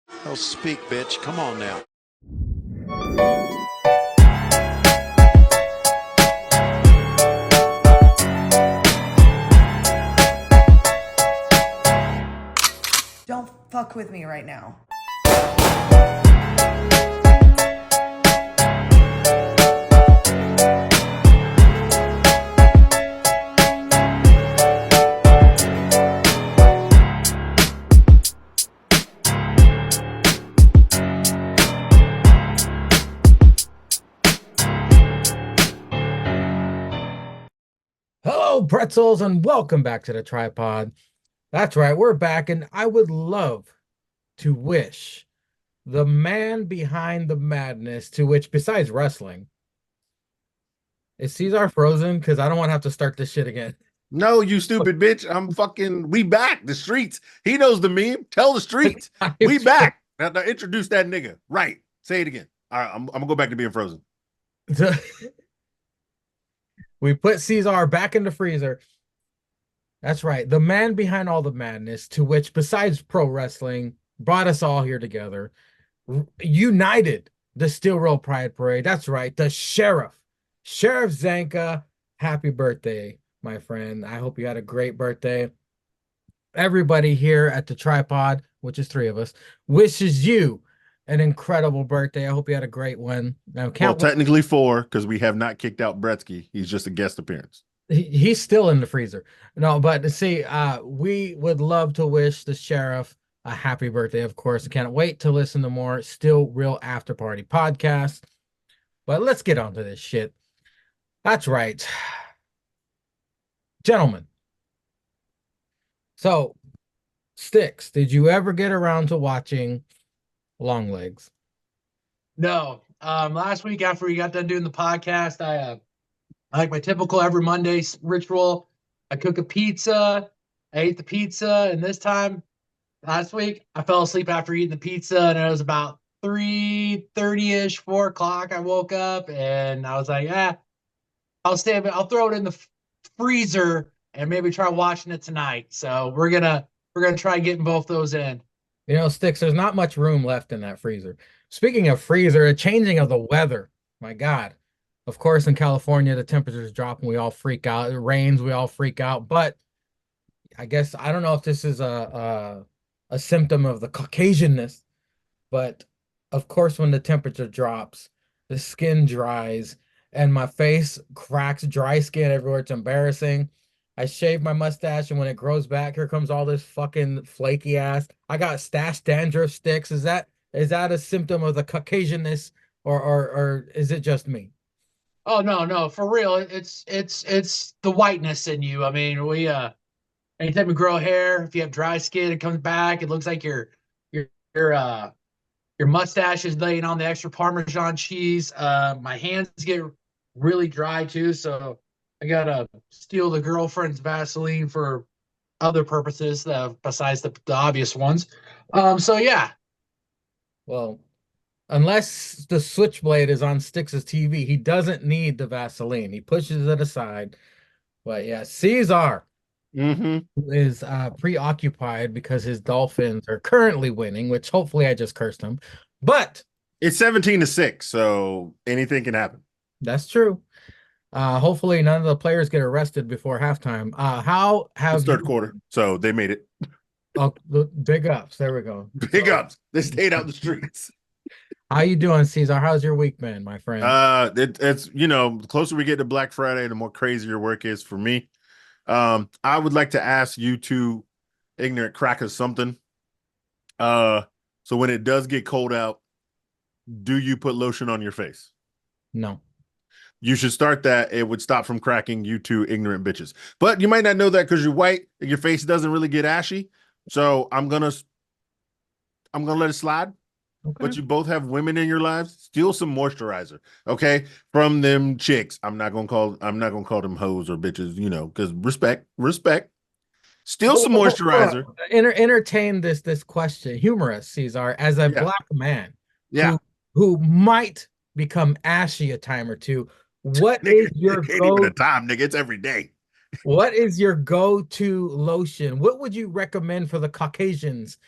Oh, speak, bitch. Come on now. Don't fuck with me right now. Hello, pretzels, and welcome back to the tripod. That's right, we're back, and I would love to wish the man behind the madness, to which, besides wrestling, is Cesar frozen? Because I don't want to have to start this shit again. No, you stupid bitch. We back. The streets. He knows the meme. Tell the streets. We back. Now introduce that nigga. Right. Say it again. All right, I'm gonna go back to being frozen. We put Cesar back in the freezer. That's right, the man behind all the madness, to which, besides pro wrestling, brought us all here together, united the Steel Roll Pride Parade. That's right, the Sheriff Zanka. Happy birthday, my friend. I hope you had a great birthday. Everybody here at the tripod, which is three of us, wishes you an incredible birthday. I hope you had a great one. Now, Technically four, because we have not kicked out Bretsky. He's just a guest appearance. He's still in the freezer. No, but see, we would love to wish the sheriff a happy birthday, of course. I can't wait to listen to more Still Real After Party podcasts. But let's get on to this shit. That's right. Gentlemen. So, Sticks, did you ever get around to watching Long Legs? No. Last week after we got done doing the podcast, I like my typical every Monday ritual. I cook a pizza. I ate the pizza, and this time last week I fell asleep after eating the pizza, and it was about 3:30ish, 4 o'clock. I woke up and I was like, I'll throw it in the freezer and maybe try watching it tonight. So we're gonna try getting both those in. You know, Sticks, there's not much room left in that freezer. Speaking of freezer, a changing of the weather. My God. Of course, in California, the temperatures drop and we all freak out. It rains, we all freak out. But I guess I don't know if this is a symptom of the Caucasianness, but of course, when the temperature drops, the skin dries and my face cracks, dry skin everywhere. It's embarrassing. I shave my mustache, and when it grows back, here comes all this fucking flaky ass. I got stash dandruff. Sticks. Is that a symptom of the Caucasianness, or is it just me? Oh no, for real. It's the whiteness in you. I mean, we anytime you grow hair, if you have dry skin, it comes back. It looks like your uh your mustache is laying on the extra Parmesan cheese. My hands get really dry too, so I gotta steal the girlfriend's Vaseline for other purposes besides the obvious ones. So yeah. Well, unless the switchblade is on Styx's TV, he doesn't need the Vaseline. He pushes it aside. But yeah, Caesar is preoccupied because his Dolphins are currently winning, which hopefully I just cursed him. But It's 17-6, so anything can happen. that's true. Hopefully none of the players get arrested before halftime. How have It's third quarter, so they made it. Oh, big ups. There we go. Big ups. They stayed out the streets. How you doing, Caesar? How's your week been, my friend? It's the closer we get to Black Friday, the more crazier work is for me. I would like to ask you two ignorant crackers something. So when it does get cold out, do you put lotion on your face? No. You should start that. It would stop from cracking, you two ignorant bitches. But you might not know that because you're white and your face doesn't really get ashy. So I'm gonna let it slide. Okay. But you both have women in your lives. Steal some moisturizer, okay, from them chicks. I'm not gonna call them hoes or bitches, because respect. Steal some moisturizer. Entertain this question, humorous, Caesar, as a black man, who might become ashy a time or two. What nigga, is your ain't even a time, nigga? It's every day. What is your go-to lotion? What would you recommend for the Caucasians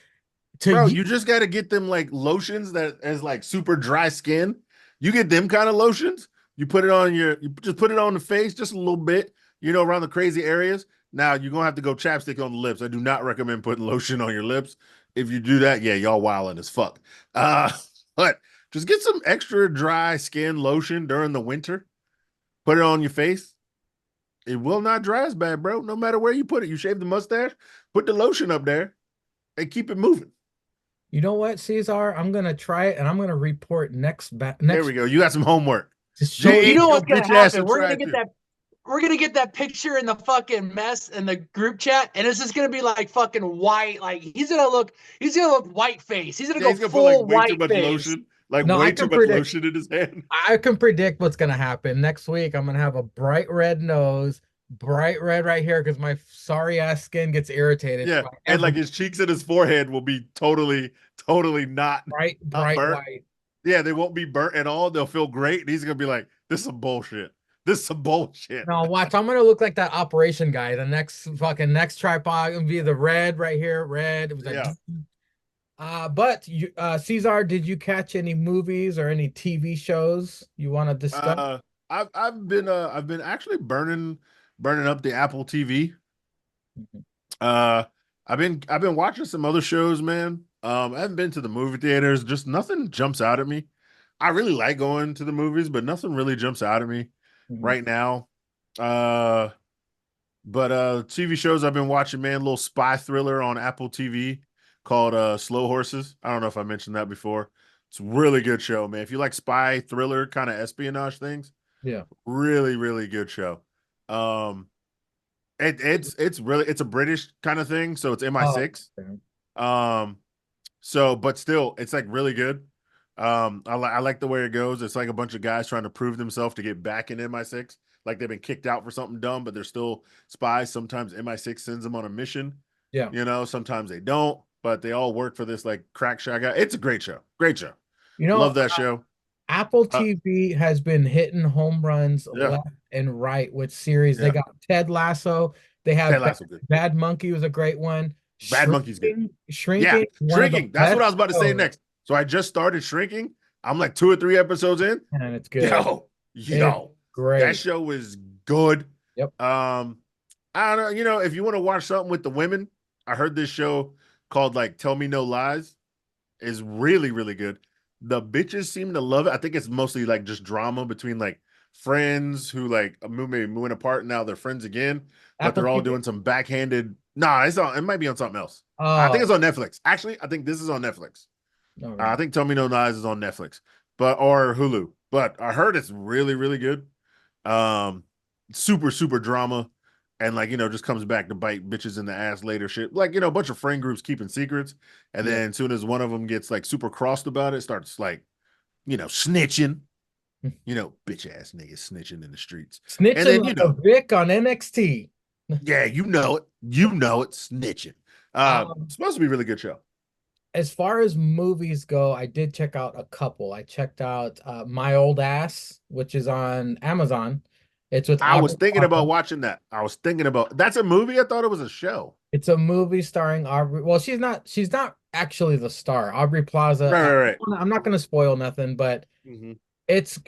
to Bro, you. you just got to get them like lotions that is like super dry skin. You get them kind of lotions. You put it on you just put it on the face just a little bit, around the crazy areas. Now you're gonna have to go chapstick on the lips. I do not recommend putting lotion on your lips. If you do that, yeah, y'all wilding as fuck. Uh, but just get some extra dry skin lotion during the winter. Put it on your face. It will not dry as bad, bro. No matter where you put it. You shave the mustache, put the lotion up there, and keep it moving. You know what, Cesar? I'm gonna try it and I'm gonna report There next we go. You got some homework. to show You you. know Your what's gonna bitch ass happen? should We're try gonna it get too. that. We're gonna get that picture in the fucking mess in the group chat, and it's just gonna be like fucking white. Like he's gonna look white face. He's gonna Yeah, go he's gonna put like full way too white much face. lotion, like No, I way too can much predict. lotion in his hand. I can predict what's gonna happen next week. I'm gonna have a bright red nose, bright red right here because my sorry ass skin gets irritated Yeah, by and every like his cheeks and his forehead will be totally, totally not bright burnt. white. Yeah, they won't be burnt at all. They'll feel great. And he's gonna be like, "This is some bullshit. This is some bullshit." No, watch. I'm gonna look like that operation guy. The next tripod gonna be the red right here, red. It was like, Yeah. but you, Cesar, did you catch any movies or any TV shows you want to discuss? Uh, I've been actually burning up the Apple TV. Mhm. Uh, I've been watching some other shows, man. I haven't been to the movie theaters. Just nothing jumps out at me. I really like going to the movies, but nothing really jumps out at me Mhm. right now. Uh, but TV shows I've been watching, man, a little spy thriller on Apple TV called Slow Horses. I don't know if I mentioned that before. It's a really good show, man. If you like spy thriller kind of espionage things, Yeah. really, really good show. Um, it's a British kind of thing, so it's Oh, MI6. okay. Um, but still, it's like really good. I like the way it goes. It's like a bunch of guys trying to prove themselves to get back in MI6. Like they've been kicked out for something dumb, but they're still spies. Sometimes MI6 sends them on a mission. Yeah. Sometimes they don't, but they all work for this like crack shot guy. It's a great show. Great show. You know, Love that show. Apple Uh, TV has been hitting home runs yeah, left and right with series. They yeah. got Ted Lasso. They Ted have Lasso good. Bad Monkey was a great one. Bad Monkey's good. Yeah, Shrinking, one of the Shrinking. That's what best I was about to say shows, next. So I just started Shrinking. I'm like 2 or 3 episodes in. and it's good. Yo, It's yo, that great. show is good. Yep. I don't know. If you want to watch something with the women, I heard this show called like Tell Me No Lies is really, really good. The bitches seem to love it. I think it's mostly like just drama between like friends who like maybe moving apart and now they're friends again, but Apple they're all TV. doing some backhanded. Nah, it might be on something else. I think Oh, it's on Netflix. Actually, I think this is on Netflix. okay. I think Tell Me No Lies is on Netflix, or Hulu. But I heard it's really, really good. Um, super, super drama, and like just comes back to bite bitches in the ass later. Shit, like a bunch of friend groups keeping secrets, and Yeah. then as soon as one of them gets like super crossed about it, starts like snitching. Bitch ass niggas snitching in the streets, and Snitching then like a Vic on NXT. yeah, snitching. Um, Supposed to be a really good show. as far as movies go, I did check out a couple. I checked out My Old Ass, which is on Amazon. It's with I was Aubrey thinking about Plaza. watching that. I was thinking about that's a movie. I thought it was a show. It's a movie starring Aubrey. Well, she's not actually the star. Aubrey Plaza. Right, right, right. I'm not going to spoil nothing, but Mm-hmm. it's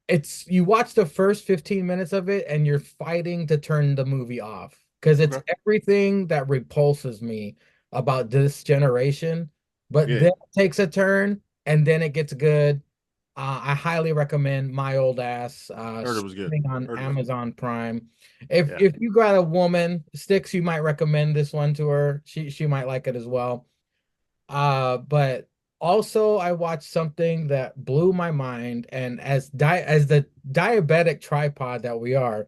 it's you watch the first 15 minutes of it and you're fighting to turn the movie off because it's Okay. everything that repulses me about this generation, but Yeah, then it takes a turn and then it gets good. I highly recommend My Old Ass, heard it was good. streaming on Heard it was good. Amazon Prime. If Yeah. you got a woman, Sticks, you might recommend this one to her. She might like it as well. But also I watched something that blew my mind, and as the diabetic tripod that we are,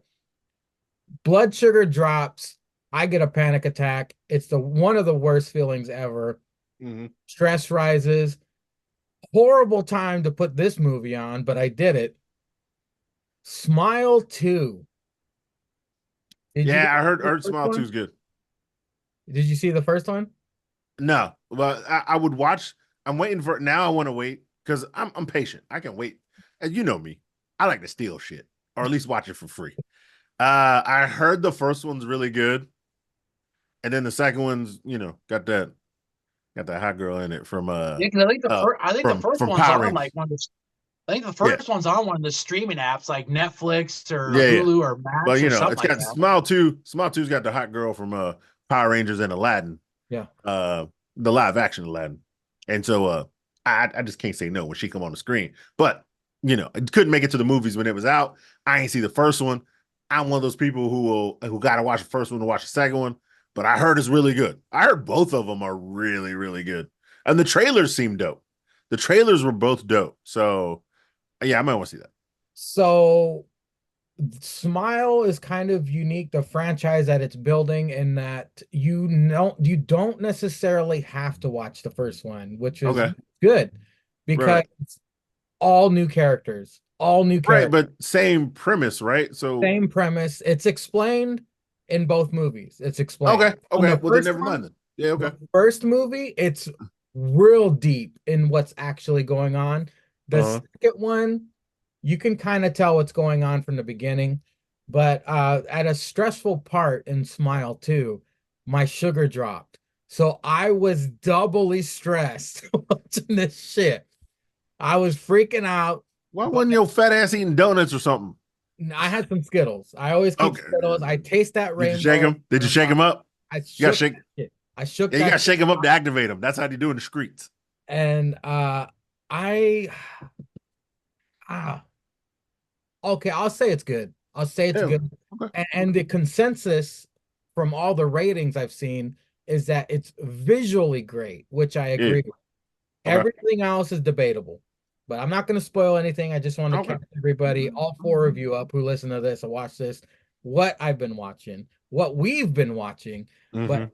blood sugar drops, I get a panic attack. It's the one of the worst feelings ever. Mm-hmm. Stress rises. Horrible time to put this movie on, but I did it. Smile 2. Did you Yeah, guys I heard see the Earth first Smile 2 one? is good. Did you see the first one? No, but I would watch. I'm waiting for it now. I want to wait because I'm patient. I can wait. And you know me, I like to steal shit or at least watch it for free. I heard the first one's really good, and then the second one's got that Got that hot girl in it from Yeah, because I think the first from one's Power on Rangers. like one of the I think the Yeah, first one's on one of the streaming apps like Netflix or yeah. Hulu or But Max you or know, something it's like got that. Smile 2. Smile 2's got the hot girl from Power Rangers and Aladdin. Yeah. The live action Aladdin. And so I just can't say no when she come on the screen. But you know, it couldn't make it to the movies when it was out. I ain't see the first one. I'm one of those people who gotta watch the first one to watch the second one. But I heard it's really good. I heard both of them are really, really good. And the trailers seem dope. The trailers were both dope. So yeah, I might want to see that. So Smile is kind of unique, the franchise that it's building, in that you don't necessarily have to watch the first one, which is Okay. good because Right. all new Right, characters, but same premise, right? So same premise. It's explained in both movies. It's explained. okay, On okay. the Well then first never one, mind then. Yeah, the okay. first movie, it's real deep in what's actually going on. The Uh-huh. second one, you can kind of tell what's going on from the beginning. But at a stressful part in Smile 2, my sugar dropped. So I was doubly stressed watching this shit. I was freaking out, Why but wasn't your fat ass eating donuts or something? I had some Skittles. I always keep Okay. Skittles. I taste that Did you shake rainbow. them? Did you shake them up? I You gotta shook shake. that shit. I shook Yeah, you that gotta shit. shake them up to activate them. That's how they do in the streets. And I ah okay, I'll say it's good. I'll say it's Yeah. good. Okay. And the consensus from all the ratings I've seen is that it's visually great, which I Yeah. agree with. Okay. Everything else is debatable, but I'm not going to spoil anything. I just want to Okay. catch everybody, all four of you up who listen to this and watch this, what I've been watching, what we've been watching, Mm-hmm. but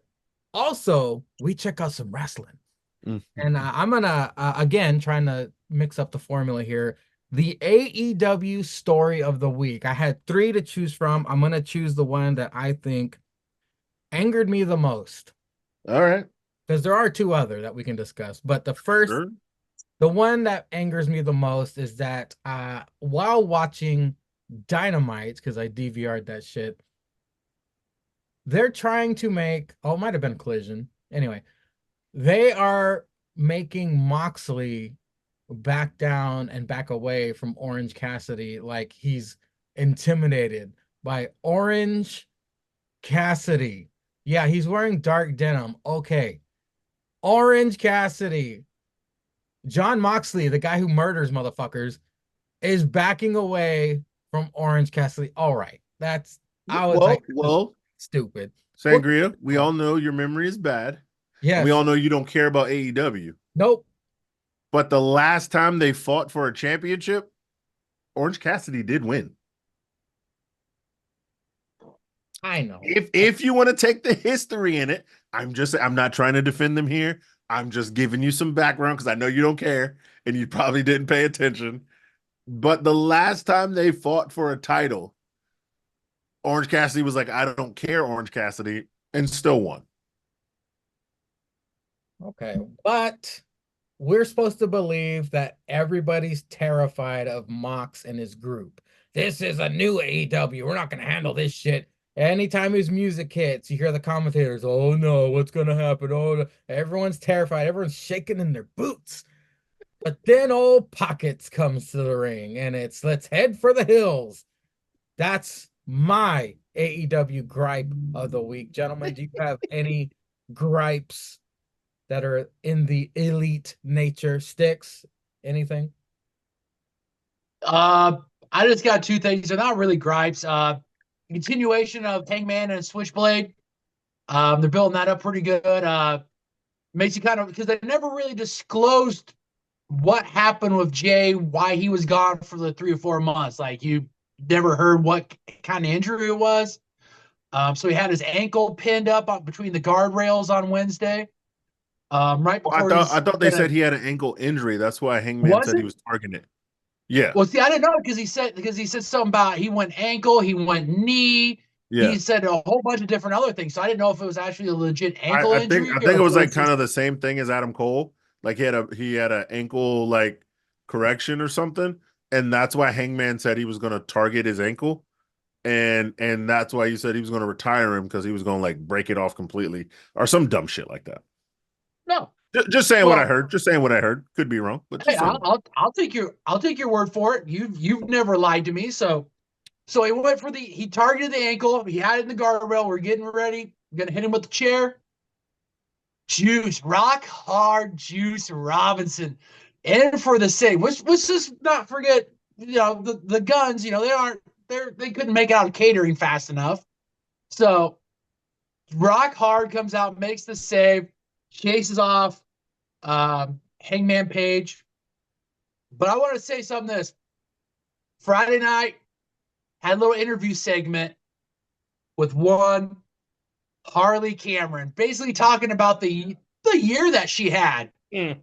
also we check out some wrestling. Mm-hmm. And I'm gonna again trying to mix up the formula here. The AEW story of the week. I had three to choose from. I'm gonna choose the one that I think angered me the most, All right. because there are two other that we can discuss. But Sure. the one that angers me the most is that while watching Dynamite, because I DVR'd that shit, they're trying to make, oh, it might have been Collision. Anyway, they are making Moxley back down and back away from Orange Cassidy like he's intimidated by Orange Cassidy. Yeah, he's wearing dark denim. Okay. Orange Cassidy. John Moxley, the guy who murders motherfuckers, is backing away from Orange Cassidy. All right. I was like, this is Well, stupid. We're Sangria, we all know your memory is bad. And we Yes. all know you don't care about AEW. Nope. But the last time they fought for a championship, Orange Cassidy did win. I know. If you want to take the history in it, I'm not trying to defend them here. I'm just giving you some background because I know you don't care and you probably didn't pay attention. But the last time they fought for a title, Orange Cassidy was like, I don't care, Orange Cassidy, and still won. Okay. But we're supposed to believe that everybody's terrified of Mox and his group. This is a new AEW. We're not going to handle this shit. Anytime his music hits, you hear the commentators, oh no, what's going to happen? Oh, no. Everyone's terrified. Everyone's shaking in their boots. But then old Pockets comes to the ring and it's let's head for the hills. That's my AEW gripe of the week. Gentlemen, do you have any gripes that are in the elite nature? Sticks? Anything? I just got two things. They're not really gripes. Continuation of Hangman and Switchblade. They're building that up pretty good. Makes you kind of, because they never really disclosed what happened with Jay, why he was gone for the 3 or 4 months. Like you never heard what kind of injury it was. So he had his ankle pinned up between the guardrails on Wednesday. Right Well, I before thought he's I thought they said he had an ankle injury. That's why Hangman was said he it? was targeting it. Yeah, Well, see, I didn't know because he said something about he went ankle, he went knee, yeah. he said a whole bunch of different other things. So I didn't know if it was actually a legit ankle I think injury I or think it if it was like was kind just of the same thing as Adam Cole. Like he had a ankle like correction or something, and that's why Hangman said he was going to target his ankle, and that's why he said he was going to retire him because he was going to like break it off completely or some dumb shit like that. no. Just saying what I Well, heard. Just saying what I heard. Could be wrong, but hey, just saying. I'll take your word for it. You've never lied to me. So he went for he targeted the ankle. He had it in the guardrail. We're getting ready. We're gonna hit him with the chair. Juice, rock hard Juice Robinson, in for the save. Let's just not forget, the guns. They couldn't make out catering fast enough. So rock hard comes out, makes the save, chases off Hangman Page. But I want to say something. This Friday night had a little interview segment with one Harley Cameron, basically talking about the year that she had. And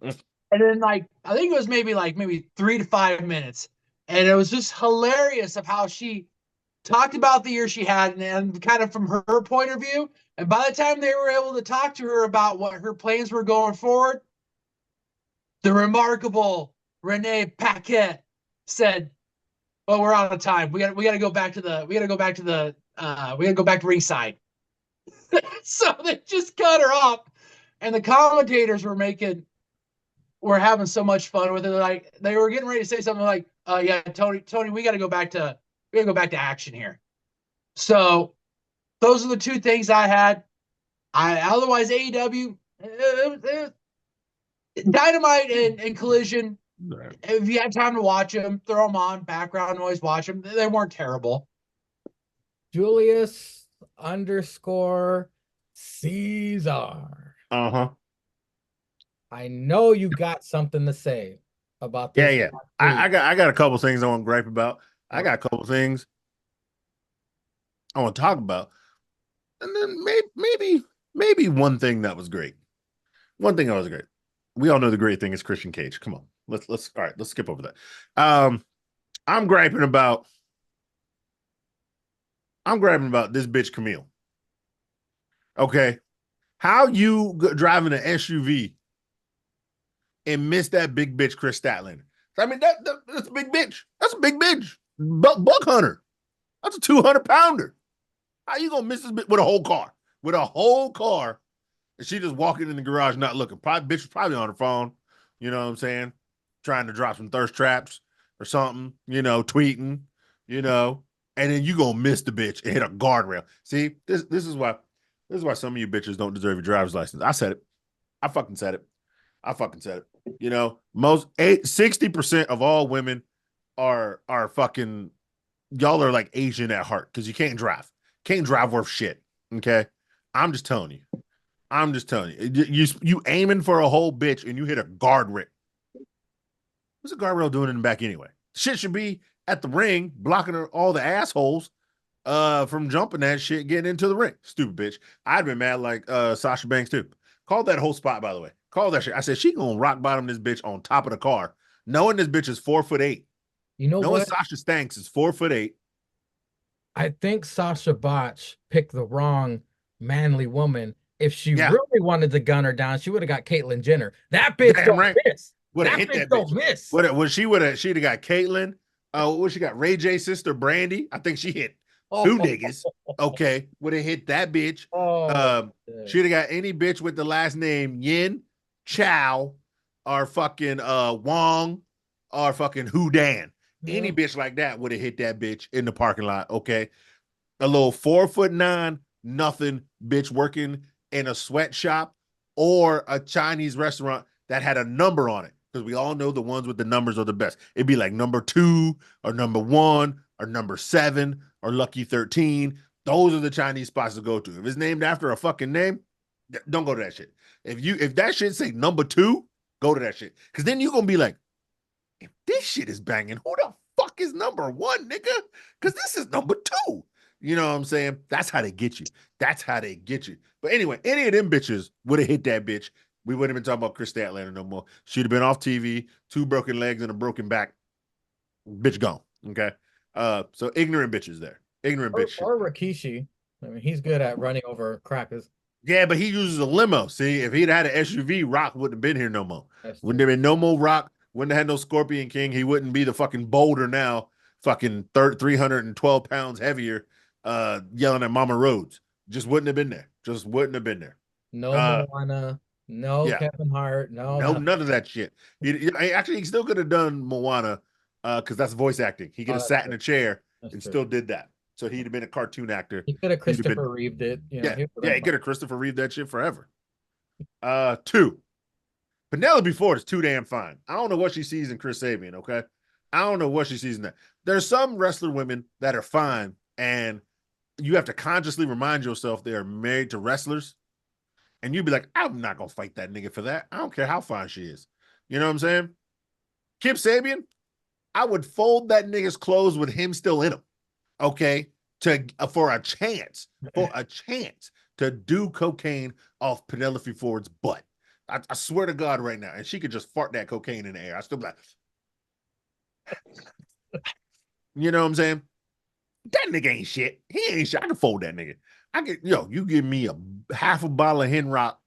then I think it was maybe 3 to 5 minutes. And it was just hilarious of how she talked about the year she had and kind of from her point of view. And by the time they were able to talk to her about what her plans were going forward, the remarkable Renee Paquette said, "Oh, we're out of time. We got to go back to ringside." So they just cut her off, and the commentators were having so much fun with it. Like they were getting ready to say something like, yeah, Tony, we got to go back to action here." So those are the two things I had. Otherwise AEW, Dynamite and Collision. If you have time to watch them, throw them on background noise. Watch them. They weren't terrible. Julius _ Caesar. Uh-huh. I know you got something to say about this. Yeah. I got a couple things I want to gripe about. I got a couple things I want to talk about. And then maybe one thing that was great. One thing that was great. We all know the great thing is Christian Cage. Come on. Let's all right, let's skip over that. I'm griping about this bitch Camille. Okay. How you driving an SUV and miss that big bitch Chris Statlander? I mean, that's a big bitch. That's a big bitch. Buck hunter. That's a 200-pounder. How you gonna miss this bitch with a whole car? With a whole car, and she just walking in the garage not looking. Bitch was probably on her phone. You know what I'm saying? Trying to drop some thirst traps or something. Tweeting. And then you gonna miss the bitch and hit a guardrail. See, this is why some of you bitches don't deserve your driver's license. I said it. I fucking said it. Most 60% of all women are fucking, y'all are like Asian at heart because you can't drive. Can't drive worth shit. Okay. I'm just telling you. You aiming for a whole bitch and you hit a guardrail. What's a guardrail doing in the back anyway? Shit should be at the ring, blocking all the assholes from jumping that shit, getting into the ring. Stupid bitch. I'd been mad like Sasha Banks too. Called that whole spot, by the way. Called that shit. I said she gonna rock bottom this bitch on top of the car, knowing this bitch is 4'8". You know knowing what? Sasha Stanks is 4'8". I think Sasha Botch picked the wrong manly woman. If she Yeah. really wanted to gun her down, she would have got Caitlyn Jenner. That bitch Damn don't right. miss. Would have That hit bitch that don't bitch. miss. She'd have got Caitlyn. What she got? Ray J's sister Brandy. I think she hit two niggas. Okay. Would have hit that bitch. She'd have got any bitch with the last name Yin, Chow, or fucking Wong, or fucking Hudan. Any bitch like that would have hit that bitch in the parking lot. Okay. A little 4'9", nothing bitch working in a sweatshop or a Chinese restaurant that had a number on it. Because we all know the ones with the numbers are the best. It'd be like number 2 or number 1 or number 7 or lucky 13. Those are the Chinese spots to go to. If it's named after a fucking name, don't go to that shit. If that shit say number 2, go to that shit. Because then you're going to be like, if this shit is banging, who the fuck is number 1, nigga? Because this is number 2. You know what I'm saying? That's how they get you. But anyway, any of them bitches would have hit that bitch. We wouldn't have been talking about Chris Statlander no more. She'd have been off TV, 2 broken legs and a broken back. Bitch gone. Okay. So ignorant bitches there. Ignorant bitch. Or Rikishi. I mean, he's good at running over crackers. Yeah, but he uses a limo. See, if he'd had an SUV, Rock wouldn't have been here no more. Wouldn't have been no more Rock. Wouldn't have had no Scorpion King. He wouldn't be the fucking boulder now, fucking 312 pounds heavier, yelling at Mama Rhodes. Just wouldn't have been there. No Moana. No Yeah. Kevin Hart. No, No, nothing. none of that shit. Actually, he still could have done Moana, because that's voice acting. He could Oh, have that's sat in true. a chair That's and true. still did that. So he'd have been a cartoon actor. He could have He'd have been, Christopher Reeved it. yeah, He would yeah, have he been could have Christopher Reeve that shit forever. Two. Penelope Ford is too damn fine. I don't know what she sees in Chris Sabian, okay? I don't know what she sees in that. There's some wrestler women that are fine, and you have to consciously remind yourself they are married to wrestlers, and you'd be like, I'm not gonna fight that nigga for that. I don't care how fine she is. You know what I'm saying? Kip Sabian, I would fold that nigga's clothes with him still in them, okay? For a chance to do cocaine off Penelope Ford's butt. I swear to God right now, and she could just fart that cocaine in the air. I still be like, you know what I'm saying? That nigga ain't shit. He ain't shit. I can fold that nigga. You give me a half a bottle of Hen Rock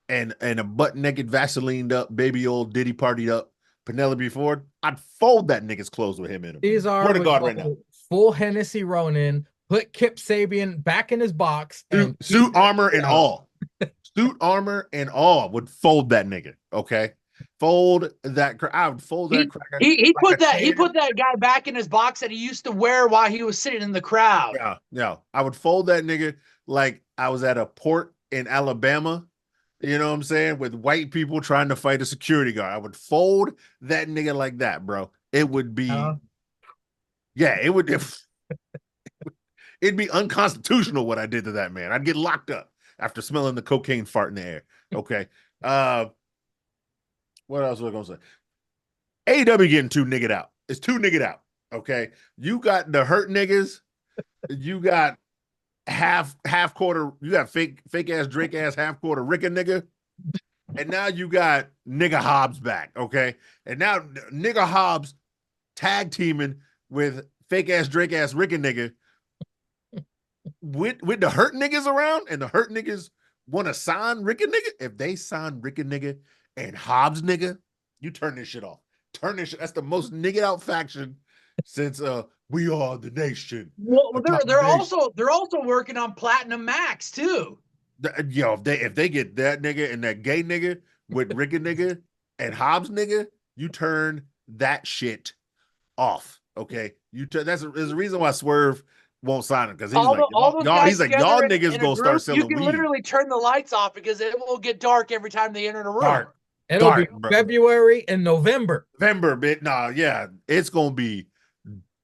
and a butt naked Vaselined up baby old Diddy partied up Penelope Ford, I'd fold that nigga's clothes with him in them. These are Swear to God right now. full Hennessy Ronin, put Kip Sabian back in his box and Suit armor and all. Suit armor and all would fold that nigga. Okay. Fold that. I would fold that cracker. He put like that guy back in his box that he used to wear while he was sitting in the crowd. Yeah. I would fold that nigga like I was at a port in Alabama. You know what I'm saying? With white people trying to fight a security guard. I would fold that nigga like that, bro. It would be, yeah, it would. It'd be unconstitutional what I did to that man. I'd get locked up after smelling the cocaine fart in the air. Okay. What else was I gonna say? AEW getting too niggered out. It's too niggered out. Okay. You got the hurt niggas. You got half quarter. You got fake ass Drake ass half quarter Ricka nigga. And now you got nigga Hobbs back. Okay. And now nigga Hobbs tag teaming with fake ass Drake ass Ricka nigga. With the hurt niggas around, and the hurt niggas want to sign Ricka nigga. If they sign Ricka nigga and Hobbs nigga, you turn this shit off. Turn this shit. That's the most nigga out faction since We Are the Nation. Well, they're also working on Platinum Max too. If they get that nigga and that gay nigga with Ricka nigga and Hobbs nigga, you turn that shit off. Okay, there's a reason why Swerve won't sign him, because he's like, y'all niggas gonna start selling weed. You can weed. literally turn the lights off because it will get dark every time they enter the room. It'll be February and November. It's gonna be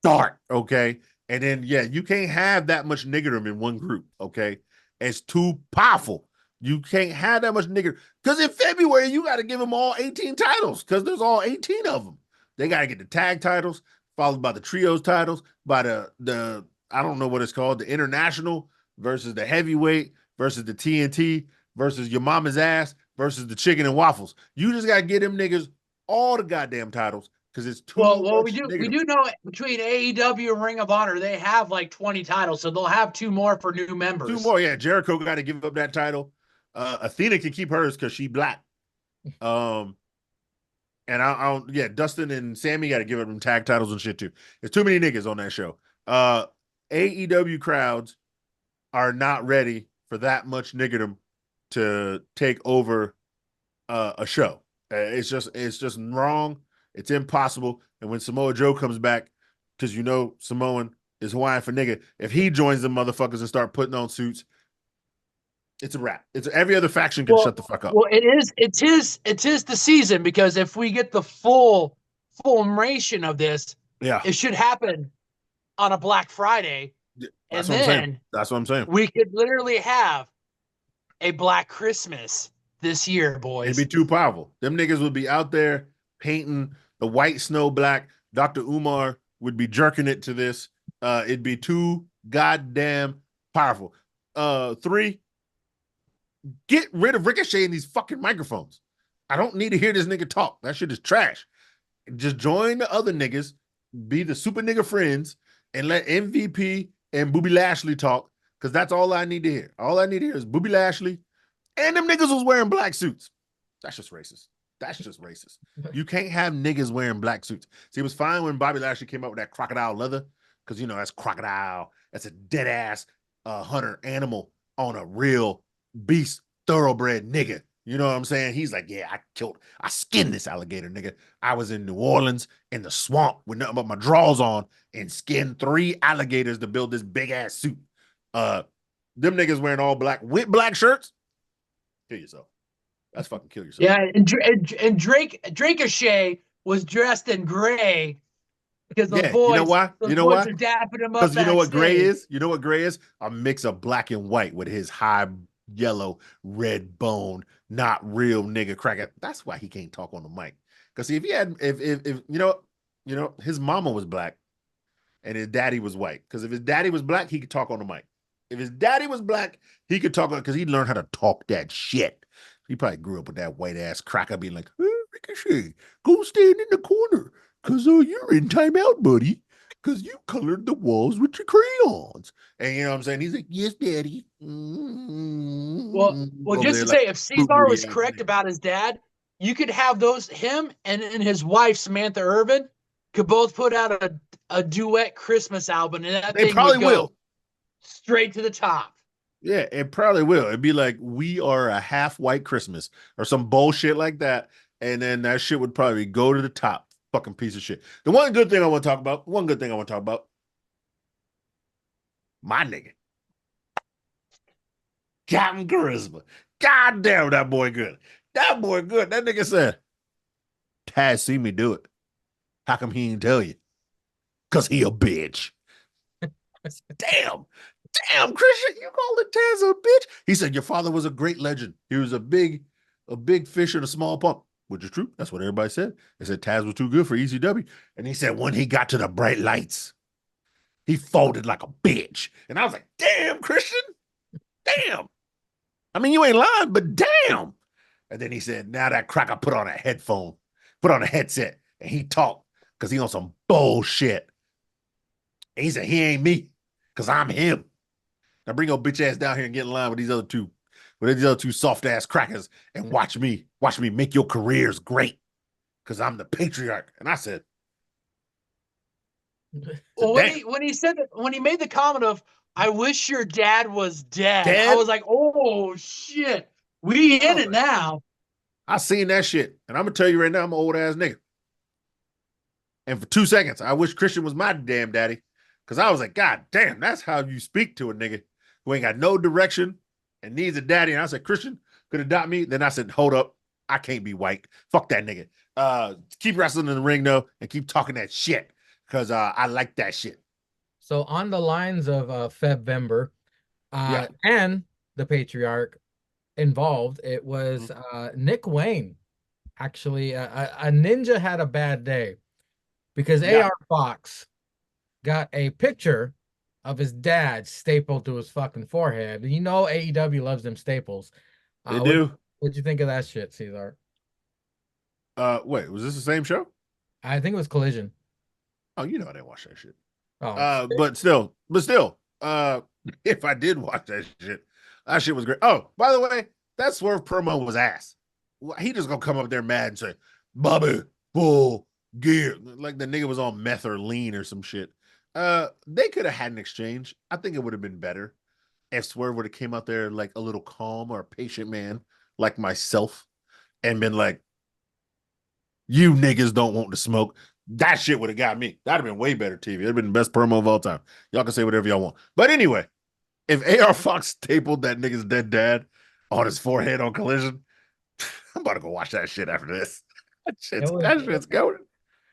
dark. Okay, and then you can't have that much niggerdom in one group. Okay, it's too powerful. You can't have that much nigger, because in February you got to give them all 18 titles, because there's all 18 of them. They got to get the tag titles, followed by the trios titles, by the I don't know what it's called, the international versus the heavyweight versus the TNT versus your mama's ass versus the chicken and waffles. You just got to get them niggas all the goddamn titles, because it's too much. Well, we do know between AEW and Ring of Honor, they have like 20 titles, so they'll have 2 more for new members. 2 more, yeah. Jericho got to give up that title. Athena can keep hers because she black. And Dustin and Sammy got to give up them tag titles and shit too. There's too many niggas on that show. AEW crowds are not ready for that much niggerdom to take over a show. It's just wrong. It's impossible. And when Samoa Joe comes back, because Samoan is Hawaiian for nigga, if he joins the motherfuckers and start putting on suits, it's a wrap. It's every other faction can shut the fuck up. Well, it is the season, because if we get the full ration of this, it should happen on a Black Friday. That's what I'm saying. We could literally have a Black Christmas this year, boys. It'd be too powerful. Them niggas would be out there painting the white snow black. Dr. Umar would be jerking it to this. It'd be too goddamn powerful. 3, get rid of Ricochet in these fucking microphones. I don't need to hear this nigga talk. That shit is trash. Just join the other niggas, be the super nigga friends, and let MVP and Booby Lashley talk, because that's all I need to hear. All I need to hear is Booby Lashley, and them niggas was wearing black suits. That's just racist. You can't have niggas wearing black suits. See, it was fine when Bobby Lashley came out with that crocodile leather, because that's crocodile. That's a dead ass hunter animal on a real beast thoroughbred nigga. You know what I'm saying? He's like, yeah, I skinned this alligator, nigga. I was in New Orleans in the swamp with nothing but my drawers on and skinned 3 alligators to build this big ass suit. Them niggas wearing all black with black shirts. Kill yourself. That's fucking kill yourself. Yeah, and Drakechet was dressed in gray because those boys. You know why? Those You know boys why? are dapping him up. Because you know what gray backstage. is? You know what gray is? A mix of black and white with his high yellow, red bone, not real nigga cracker. That's why he can't talk on the mic. Because see, if he had, if his mama was black and his daddy was white. Because if his daddy was black, he could talk on the mic. If his daddy was black, he could talk on because he learned how to talk that shit. He probably grew up with that white ass cracker being like, hey, Ricochet, go stand in the corner because you're in timeout, buddy. Because you colored the walls with your crayons. And you know what I'm saying? He's like, yes, daddy. Well, Over just there to like say, if Cesar was ass correct nigga. about his dad, you could have him and his wife, Samantha Irvin, could both put out a duet Christmas album, and that They thing probably would go will. straight to the top. Yeah, it probably will. It'd be like, we are a half white Christmas or some bullshit like that. And then that shit would probably go to the top. Fucking piece of shit. The one good thing I want to talk about, my nigga, Captain Charisma. God damn, that boy good. That boy good. That nigga said, Taz see me do it. How come he ain't tell you? Because he a bitch. Damn, Christian, you calling Taz a bitch? He said, your father was a great legend. He was a big fish in a small pond, which is true. That's what everybody said. They said Taz was too good for ECW. And he said, when he got to the bright lights, he folded like a bitch. And I was like, damn, Christian. Damn. I mean, you ain't lying, but damn. And then he said, now that cracker put on a headset, and he talked because he on some bullshit. And he said, he ain't me because I'm him. Now bring your bitch ass down here and get in line with these other two soft ass crackers and watch me make your careers great because I'm the patriarch. And I said, Well, when he made the comment of, I wish your dad was dead, I Dead? was like, oh shit, we in it now. I seen that shit. And I'm gonna tell you right now, I'm an old ass nigga. And for 2 seconds, I wish Christian was my damn daddy. Because I was like, God damn, that's how you speak to a nigga who ain't got no direction and needs a daddy. And I said, Christian could adopt me. Then I said, hold up, I can't be white. Fuck that nigga. Keep wrestling in the ring though, and keep talking that shit. Because I like that shit. So on the lines of Febvember, and the patriarch involved, it was Nick Wayne. Actually, a ninja had a bad day because AR Fox got a picture of his dad stapled to his fucking forehead. You know AEW loves them staples. They do. What'd you think of that shit, Cesar? Wait, was this the same show? I think it was Collision. Oh, you know I didn't watch that shit. Oh, but still, if I did watch that shit was great. Oh, by the way, that Swerve promo was ass. He just gonna come up there mad and say, Bobby, full gear. Like the nigga was on meth or lean or some shit. They could have had an exchange. I think it would have been better if Swerve would have came out there like a little calm or a patient man like myself and been like, you niggas don't want to smoke. That shit would have got me. That'd have been way better TV. It'd have been the best promo of all time. Y'all can say whatever y'all want. But anyway, if AR Fox stapled that nigga's dead dad on his forehead on Collision, I'm about to go watch that shit after this. That shit's going.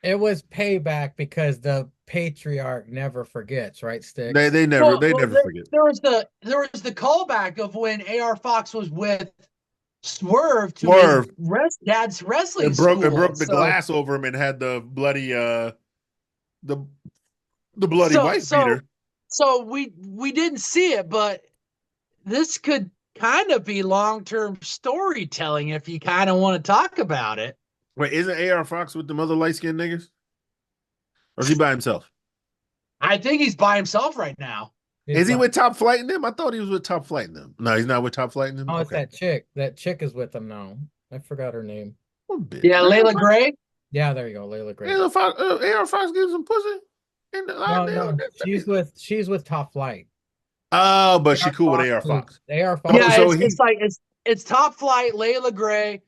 It was payback because the patriarch never forgets, right, Sticks? They never forget. There was the callback of when AR Fox was with Swerve to his dad's wrestling school. It broke the glass over him and had the bloody the bloody wife beater. So we didn't see it, but this could kind of be long-term storytelling if you kind of want to talk about it. Wait, isn't AR Fox with the other light-skinned niggas? Or is he by himself? I think he's by himself right now. Is he with Top Flight and them? I thought he was with Top Flight and them. No, he's not with Top Flight and them. Oh, it's that chick. That chick is with them now. I forgot her name. Yeah, Layla Gray. Yeah, there you go, Layla Gray. AR Fox gives him pussy. No, she's with Top Flight. Oh, but she cool with AR Fox. AR Fox. Yeah, so it's it's Top Flight, Layla Gray,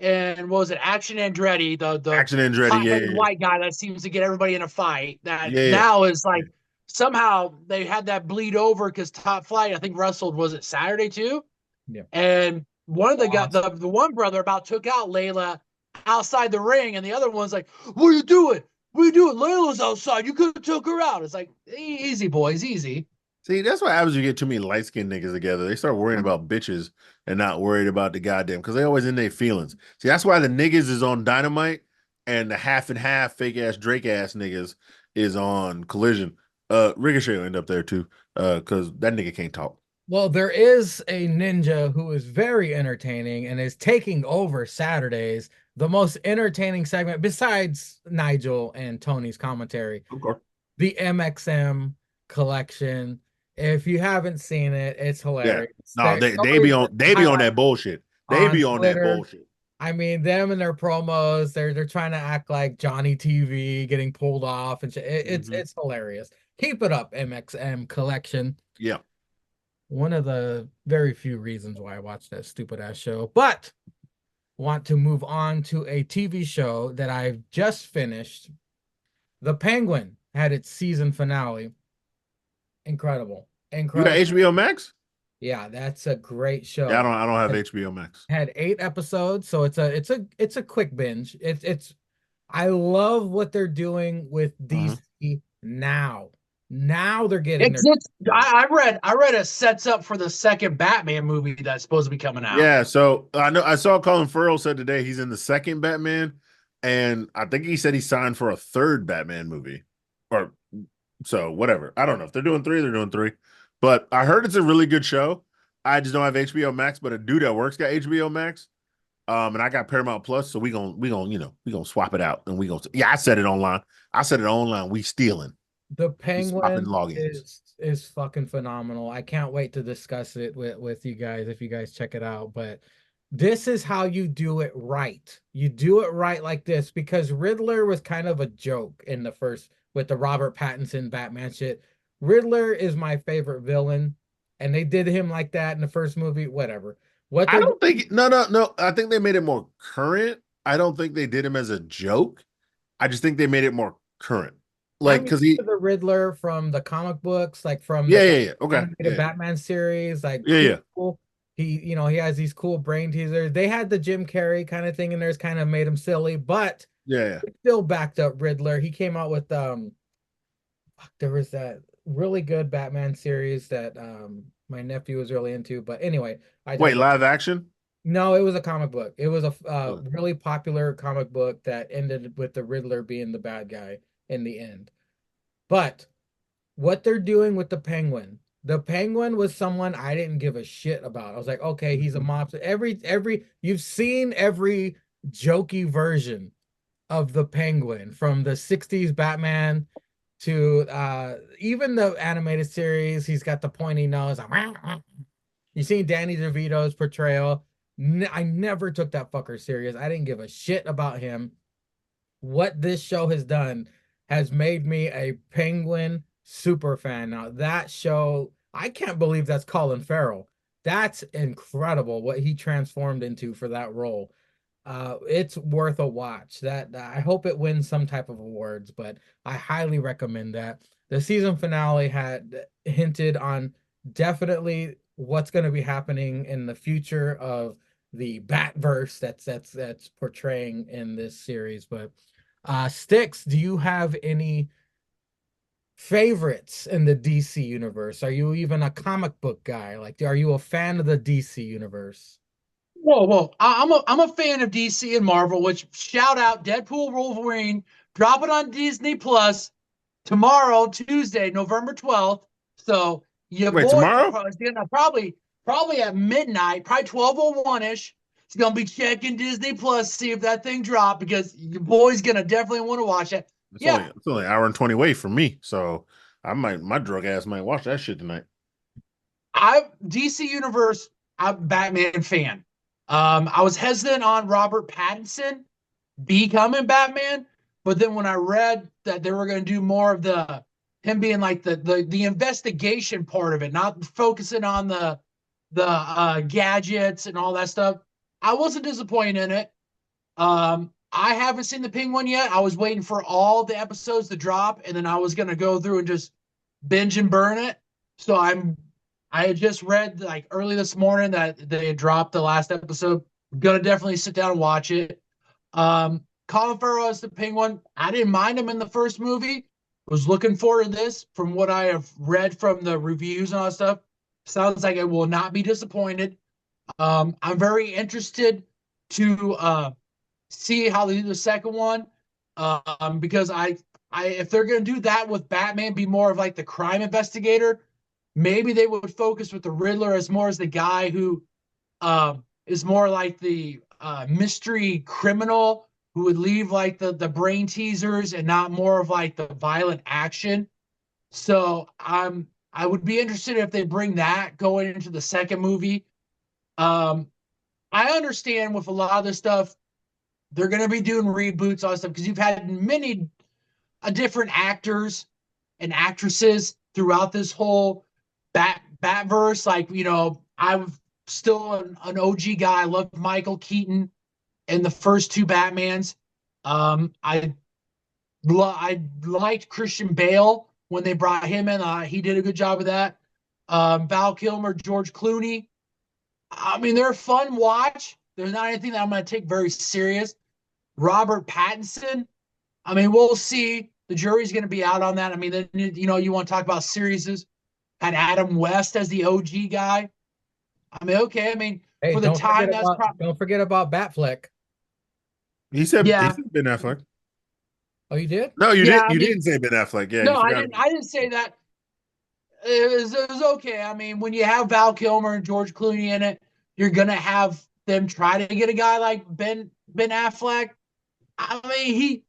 and what was it, Action Andretti, the Action Andretti, hot-headed white guy that seems to get everybody in a fight. That yeah. now is like somehow they had that bleed over because Top Flight, I think, wrestled, was it Saturday too? Yeah. And one of the guys, Awesome. the one brother about took out Layla outside the ring, and the other one's like, "What are you doing? What are you doing? Layla's outside. You could have took her out." It's like, easy, boys, easy. See, that's what happens when you get too many light skinned niggas together. They start worrying about bitches and not worried about the goddamn because they always in their feelings. See, that's why the niggas is on Dynamite and the half and half fake ass Drake ass niggas is on Collision. Ricochet will end up there too, because that nigga can't talk. Well, there is a ninja who is very entertaining and is taking over Saturdays, the most entertaining segment besides Nigel and Tony's commentary, Okay. the MXM collection. If you haven't seen it, it's Yeah. hilarious. No, There's they be on highlight that bullshit. They on be on that Twitter. bullshit. I mean, them and their promos, they're trying to act like Johnny TV getting pulled off and shit. It's hilarious. Keep it up, MXM collection. Yeah. One of the very few reasons why I watched that stupid ass show, but want to move on to a TV show that I've just finished. The Penguin had its season finale. Incredible. You got Incredible. HBO Max? Yeah, that's a great show. Yeah, I don't have HBO Max. Had 8 episodes, so it's a quick binge. It's I love what they're doing with DC now. Now they're getting their I read it sets up for the second Batman movie that's supposed to be coming out. Yeah, so I saw Colin Farrell said today he's in the second Batman, and I think he said he signed for a third Batman movie. Or so whatever. I don't know. If they're doing three, they're doing three. But I heard it's a really good show. I just don't have HBO Max, but a dude at work's got HBO Max. And I got Paramount Plus, so we gonna swap it out and I said it online. We stealing. The Swapping Penguin logins. is fucking phenomenal. I can't wait to discuss it with you guys if you guys check it out. But this is how you do it right. You do it right like this because Riddler was kind of a joke in the first with the Robert Pattinson Batman shit. Riddler is my favorite villain, and they did him like that in the first movie. Whatever. What I they're don't think no. I think they made it more current. I don't think they did him as a joke. I just think they made it more current. Like because the Riddler from the comic books, like from yeah. Okay. animated Batman series, like Yeah. cool. He he has these cool brain teasers. They had the Jim Carrey kind of thing in there's kind of made him silly, but Yeah. it still backed up Riddler. He came out with there was that really good Batman series that my nephew was really into. But anyway, Wait, live action? No, it was a comic book. It was a Okay. really popular comic book that ended with the Riddler being the bad guy in the end. But what they're doing with the Penguin was someone I didn't give a shit about. I was like, okay, he's a mobster. Every you've seen every jokey version of the Penguin from the 60s Batman to even the animated series. He's got the pointy nose. You've seen Danny DeVito's portrayal. I never took that fucker serious. I didn't give a shit about him. What this show has done has made me a Penguin super fan. Now, that show, I can't believe that's Colin Farrell. That's incredible what he transformed into for that role. It's worth a watch. That I hope it wins some type of awards, but I highly recommend that. The season finale had hinted on definitely what's going to be happening in the future of the Batverse that's portraying in this series. But Sticks, do you have any favorites in the DC universe? Are you even a comic book guy? Like, are you a fan of the DC universe? Whoa. I'm a fan of DC and Marvel, which shout out Deadpool Wolverine, drop it on Disney Plus tomorrow, Tuesday, November 12th. So your Wait, boy tomorrow? is gonna probably at midnight, probably 12:01-ish. He's gonna be checking Disney Plus, see if that thing dropped because your boy's gonna definitely want to watch it. It's only an hour and 20 away from me. So my drug ass might watch that shit tonight. DC Universe, I'm a Batman fan. I was hesitant on Robert Pattinson becoming Batman, but then when I read that they were going to do more of him being like the investigation part of it, not focusing on the the gadgets and all that stuff. I wasn't disappointed in it. I haven't seen the Penguin yet. I was waiting for all the episodes to drop, and then I was gonna go through and just binge and burn it. So I had just read like early this morning that they had dropped the last episode. Gonna definitely sit down and watch it. Colin Farrell as the Penguin. I didn't mind him in the first movie. Was looking forward to this. From what I have read from the reviews and all that stuff, sounds like I will not be disappointed. I'm very interested to see how they do the second one, because I if they're gonna do that with Batman, be more of like the crime investigator, maybe they would focus with the Riddler as more as the guy who is more like the mystery criminal who would leave like the brain teasers and not more of like the violent action. So I would be interested if they bring that going into the second movie. I understand with a lot of this stuff, they're going to be doing reboots, all that stuff, because you've had many different actors and actresses throughout this whole Batverse. Like, I'm still an OG guy. I love Michael Keaton in the first two Batmans. I liked Christian Bale when they brought him in. He did a good job of that. Val Kilmer, George Clooney. I mean, they're a fun watch. There's not anything that I'm going to take very serious. Robert Pattinson. I mean, we'll see. The jury's going to be out on that. I mean, then, you want to talk about series. Had Adam West as the OG guy. I mean, okay. I mean, Hey, for the time, that's probably. Don't forget about Batfleck. He said Yeah. Ben Affleck. Oh, you did? No, you Yeah, didn't. You didn't say Ben Affleck. Yeah, No, you I forgot. didn't. I didn't say that. It was okay. I mean, when you have Val Kilmer and George Clooney in it, you're gonna have them try to get a guy like Ben Affleck. I mean,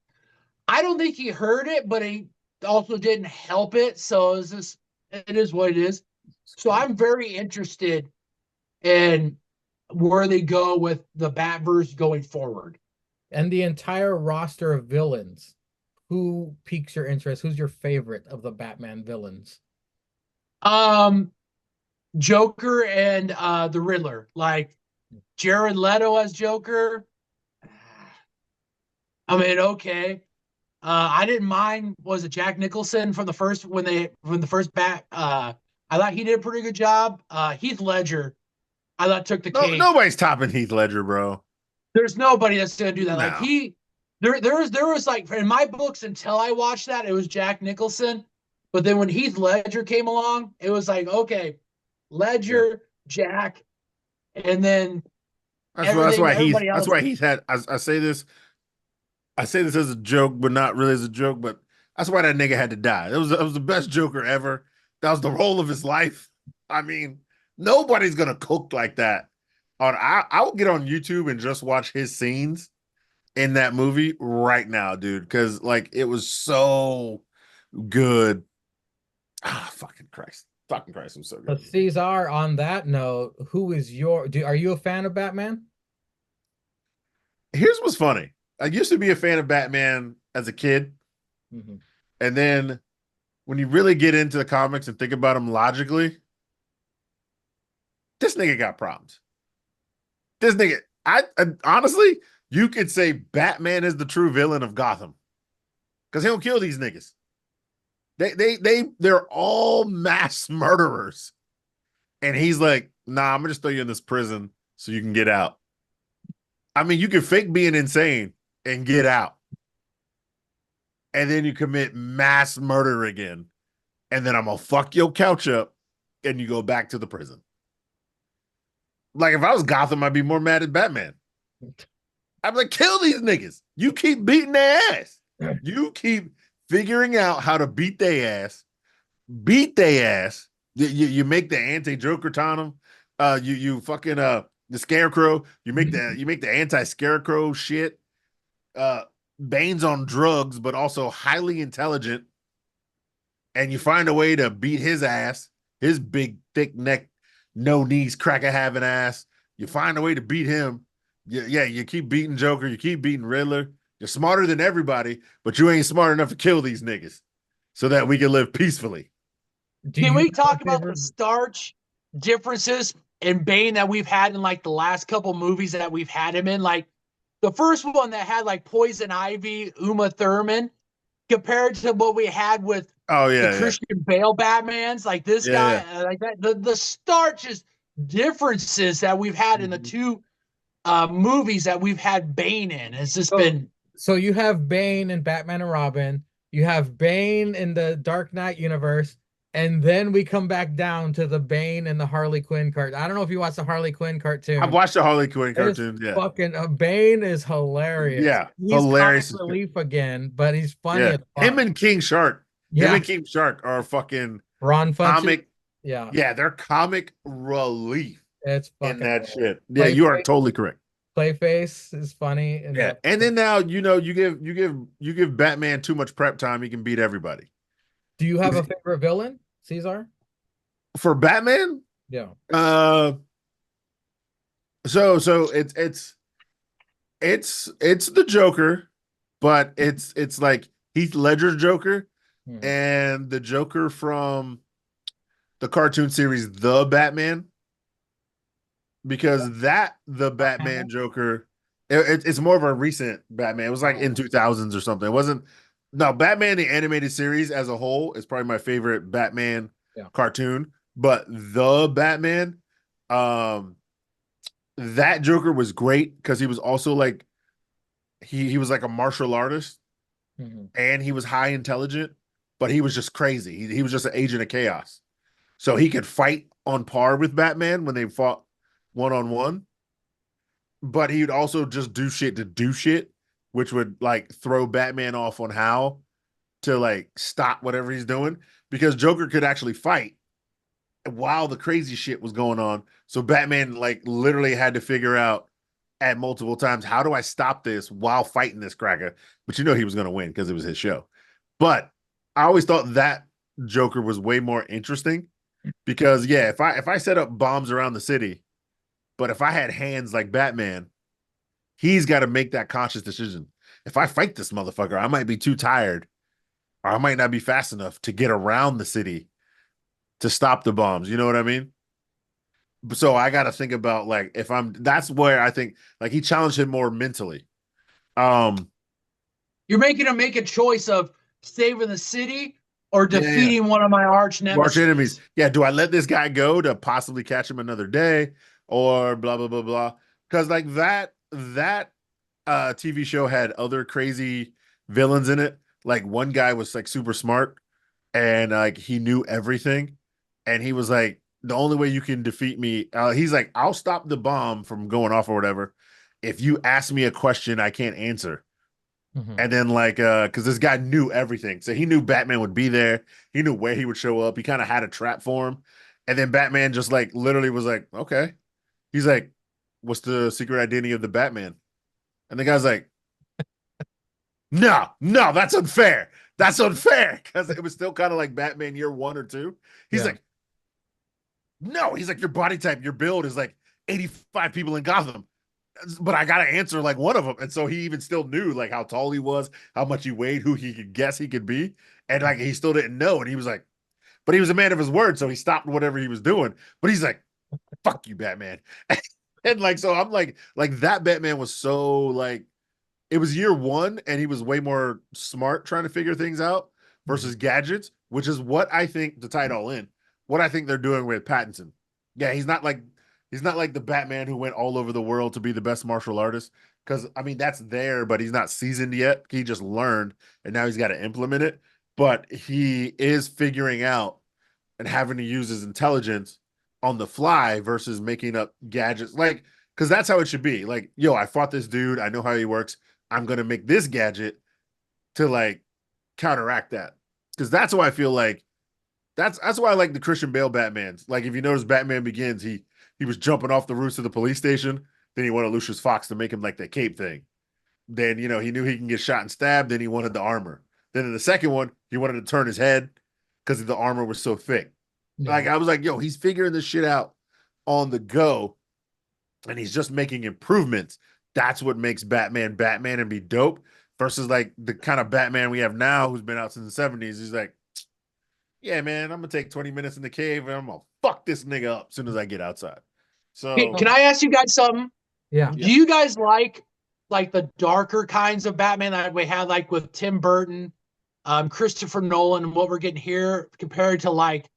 I don't think he heard it, but he also didn't help it. So it is what it is. So I'm very interested in where they go with the Batverse going forward. And the entire roster of villains, who piques your interest? Who's your favorite of the Batman villains? Joker and the Riddler, like Jared Leto as Joker. I mean, okay. I didn't mind. Was it Jack Nicholson from the first when the first Bat? I thought he did a pretty good job. Heath Ledger, I thought took the No, cake. nobody's topping Heath Ledger, bro. There's nobody that's gonna do that. No. Like there was like in my books until I watched that, it was Jack Nicholson. But then when Heath Ledger came along, it was like, okay, Ledger, Jack, and then That's why he's had. I say this as a joke, but not really as a joke. But that's why that nigga had to die. It was the best Joker ever. That was the role of his life. I mean, nobody's gonna cook like that. I will get on YouTube and just watch his scenes in that movie right now, dude, because like it was so good. Ah, fucking Christ, it was so good. But Cesar, on that note, who is are you a fan of Batman? Here's what's funny. I used to be a fan of Batman as a kid. Mm-hmm. And then when you really get into the comics and think about him logically, this nigga got problems. This nigga, I honestly, you could say Batman is the true villain of Gotham because he don't kill these niggas. They're all mass murderers. And he's like, nah, I'm gonna just throw you in this prison so you can get out. I mean, you can fake being insane and get out. And then you commit mass murder again. And then I'm gonna fuck your couch up and you go back to the prison. Like if I was Gotham, I'd be more mad at Batman. I'd be like, kill these niggas. You keep beating their ass. You keep figuring out how to beat their ass. Beat their ass. You make the anti-Joker Tottenham. You fucking the Scarecrow. You make the anti-Scarecrow shit. Bane's on drugs, but also highly intelligent. And you find a way to beat his ass, his big, thick neck, no knees, cracker having ass. You find a way to beat him. You keep beating Joker. You keep beating Riddler. You're smarter than everybody, but you ain't smart enough to kill these niggas so that we can live peacefully. Can we talk about the starch differences and Bane that we've had in like the last couple movies that we've had him in. Like the first one that had like Poison Ivy, Uma Thurman, compared to what we had with Oh the yeah, yeah, Christian Bale Batmans, like this yeah, guy, yeah. like that, the stark just differences that we've had in the Mhm. two movies that we've had Bane in. It's just So, been so you have Bane in Batman and Robin, you have Bane in the Dark Knight universe, and then we come back down to the Bane and the Harley Quinn cart. I don't know if you watched the Harley Quinn I've cartoon. watched the Harley Quinn It's cartoons. Yeah, fucking Bane is hilarious. yeah, He's comic hilarious. relief again, but he's funny Yeah, as him fuck. and King Shark. Him Yeah, and King Shark are fucking Ron Funches. comic. Yeah, Yeah, they're comic relief it's in fucking that hilarious. shit. Yeah, you are Clayface, totally correct. Clayface is funny in Yeah, the and then now you give Batman too much prep time, he can beat everybody. Do you have a favorite villain, Caesar? For Batman, Yeah. uh, so it's the Joker, but it's like Heath Ledger's Joker Mhm. and the Joker from the cartoon series The Batman, because the Batman Joker, it's more of a recent Batman. It was like in 2000s or something. It wasn't. No, Batman the animated series as a whole is probably my favorite Batman Yeah. cartoon, but the Batman, um, that Joker was great because he was also like he was like a martial artist Mhm. and he was high intelligent, but he was just crazy. He was just an agent of chaos. So he could fight on par with Batman when they fought one on one, but he'd also just do shit to do shit, which would like throw Batman off on how to like stop whatever he's doing, because Joker could actually fight while the crazy shit was going on. So Batman like literally had to figure out at multiple times, how do I stop this while fighting this cracker? But you know he was going to win because it was his show. But I always thought that Joker was way more interesting because yeah, if I set up bombs around the city, but if I had hands like Batman, he's got to make that conscious decision. If I fight this motherfucker, I might be too tired or I might not be fast enough to get around the city to stop the bombs. You know what I mean? So I got to think about like if I'm that's where I think like he challenged him more mentally. Um you're making him make a choice of saving the city or yeah, yeah. defeating one of my arch Arch enemies. nemesis. Yeah, do I let this guy go to possibly catch him another day or blah blah blah blah? Cuz like that TV show had other crazy villains in it. Like one guy was like super smart and like he knew everything and he was like the only way you can defeat me, he's like I'll stop the bomb from going off or whatever if you ask me a question I can't answer. Mhm. And then like because this guy knew everything, so he knew Batman would be there, he knew where he would show up, he kind of had a trap for him. And then Batman just like literally was like okay, he's like what's the secret identity of the Batman? And the guy's like no, that's unfair. That's unfair. Because it was still kind of like Batman year 1 or 2. He's Yeah. like, no, he's like, your body type, your build is like 85 people in Gotham. But I gotta answer like one of them. And so he even still knew like how tall he was, how much he weighed, who he could guess he could be. And like he still didn't know. And he was like, but he was a man of his word, so he stopped whatever he was doing. But he's like, fuck you, Batman. And like so I'm like that Batman was so like it was year 1 and he was way more smart trying to figure things out versus gadgets, which is what I think to tie it all in. What I think they're doing with Pattinson. Yeah, he's not like the Batman who went all over the world to be the best martial artist. Because I mean that's there, but he's not seasoned yet. He just learned and now he's got to implement it. But he is figuring out and having to use his intelligence on the fly versus making up gadgets. Like, because that's how it should be. Like, yo, I fought this dude. I know how he works. I'm gonna make this gadget to like counteract that. Because that's why I feel like that's why I like the Christian Bale Batmans. Like, if you notice, Batman Begins, he was jumping off the roofs of the police station. Then he wanted Lucius Fox to make him like that cape thing. Then he knew he can get shot and stabbed. Then he wanted the armor. Then in the second one, he wanted to turn his head because the armor was so thick. Yeah. Like I was like, yo, he's figuring this shit out on the go, and he's just making improvements. That's what makes Batman Batman and be dope. Versus like the kind of Batman we have now, who's been out since the '70s. He's like, yeah, man, I'm gonna take 20 minutes in the cave and I'm gonna fuck this nigga up as soon as I get outside. So Can I ask you guys something? Yeah. Do you guys like the darker kinds of Batman that we had like with Tim Burton, Christopher Nolan, and what we're getting here compared to like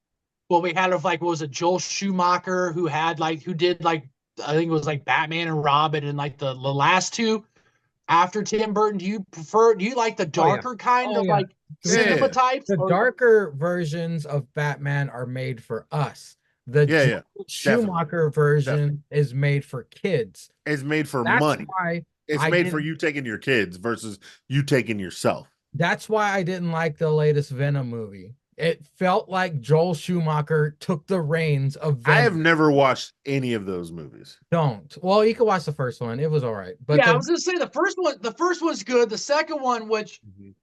what we had of like what was it, Joel Schumacher, who did like I think it was like Batman and Robin and like the last two after Tim Burton. Do you like the Oh, yeah. darker kind Oh, of yeah. like cinema types? The darker versions of Batman are made for us. The Joel Schumacher version is made for kids. It's made for That's money. why It's made for you taking your kids versus you taking yourself. That's why I didn't like the latest Venom movie. It felt like Joel Schumacher took the reins of Venom. I have never watched any of those movies. Don't. Well, you can watch the first one. It was all right. But yeah, I was gonna say the first one's good. The second one, which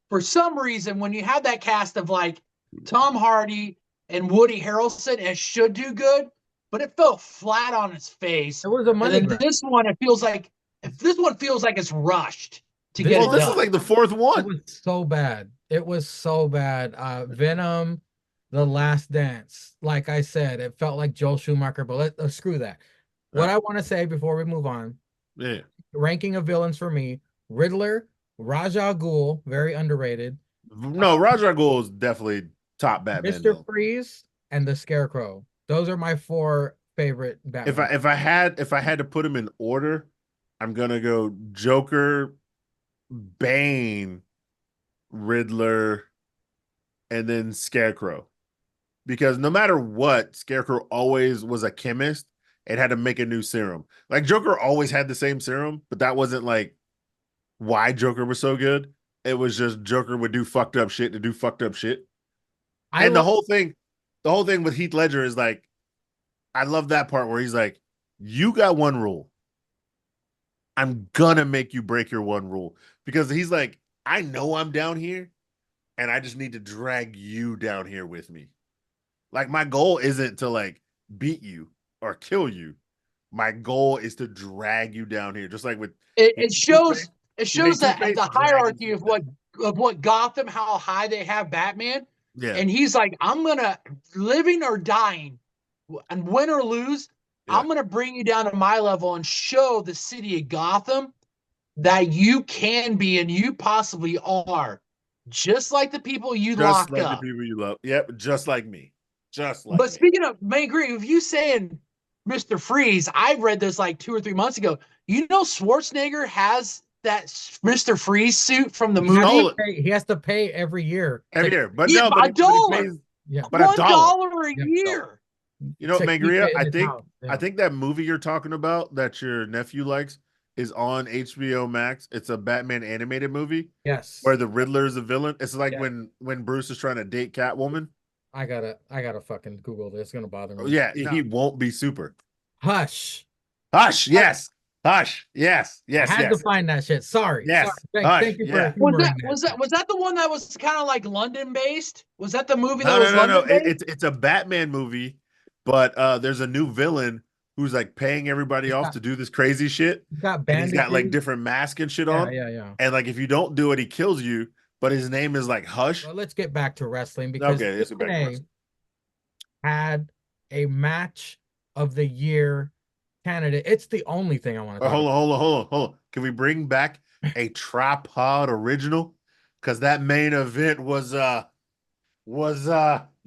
for some reason, when you have that cast of like Tom Hardy and Woody Harrelson, it should do good, but it fell flat on its face. It was a money grab. This one, feels like it's rushed to get it done. This is like the fourth one. It was so bad. It was so bad. Venom, The Last Dance. Like I said, it felt like Joel Schumacher, but screw that. What I want to say before we move on. Yeah. Ranking of villains for me, Riddler, Ra's al Ghul, very underrated. No, Ra's al Ghul is definitely top Batman. Mr. Freeze and the Scarecrow. Those are my 4 favorite Batman. If I had to put them in order, I'm gonna go Joker, Bane, Riddler, and then Scarecrow. Because no matter what, Scarecrow always was a chemist and had to make a new serum. Like Joker always had the same serum, but that wasn't like why Joker was so good. It was just Joker would do fucked up shit to do fucked up shit. And the whole thing with Heath Ledger is like, I love that part where he's like, you got one rule. I'm gonna make you break your one rule. Because he's like, I know I'm down here, and I just need to drag you down here with me. Like, my goal isn't to like beat you or kill you. My goal is to drag you down here. Just like with it shows that the hierarchy of what Gotham, how high they have Batman. Yeah. And he's like, I'm gonna, living or dying, and win or lose, I'm gonna bring you down to my level and show the city of Gotham that you can be and you possibly are, just like the people you locked up. Just like the people you love. Yep, just like me. But speaking of, I agree with you saying Mr. Freeze. I read this like 2 or 3 months ago. You know, Schwarzenegger has that Mr. Freeze suit from the movie. He has to pay every year. Every year, but yeah, no, but $1. But $1 a year. You know, Mangria, I think that movie you're talking about that your nephew likes is on HBO Max. It's a Batman animated movie. Yes. Where the Riddler is a villain. It's like when Bruce is trying to date Catwoman. I gotta fucking Google this. It's gonna bother me. Oh, yeah, he won't be super. Hush. Yes. Hush. Yes. I had to find that shit. Sorry. Yes. Sorry. Thank you for was that the one that was kind of like London based? Was that the movie that was London based? It's a Batman movie, but there's a new villain who's like paying everybody off to do this crazy shit. He's got like different masks and shit on. Yeah. And like if you don't do it, he kills you. But his name is like Hush. Well, let's get back to wrestling because had a match of the year candidate. It's the only thing I want to talk about. Hold on. Can we bring back a tripod original? Because that main event was you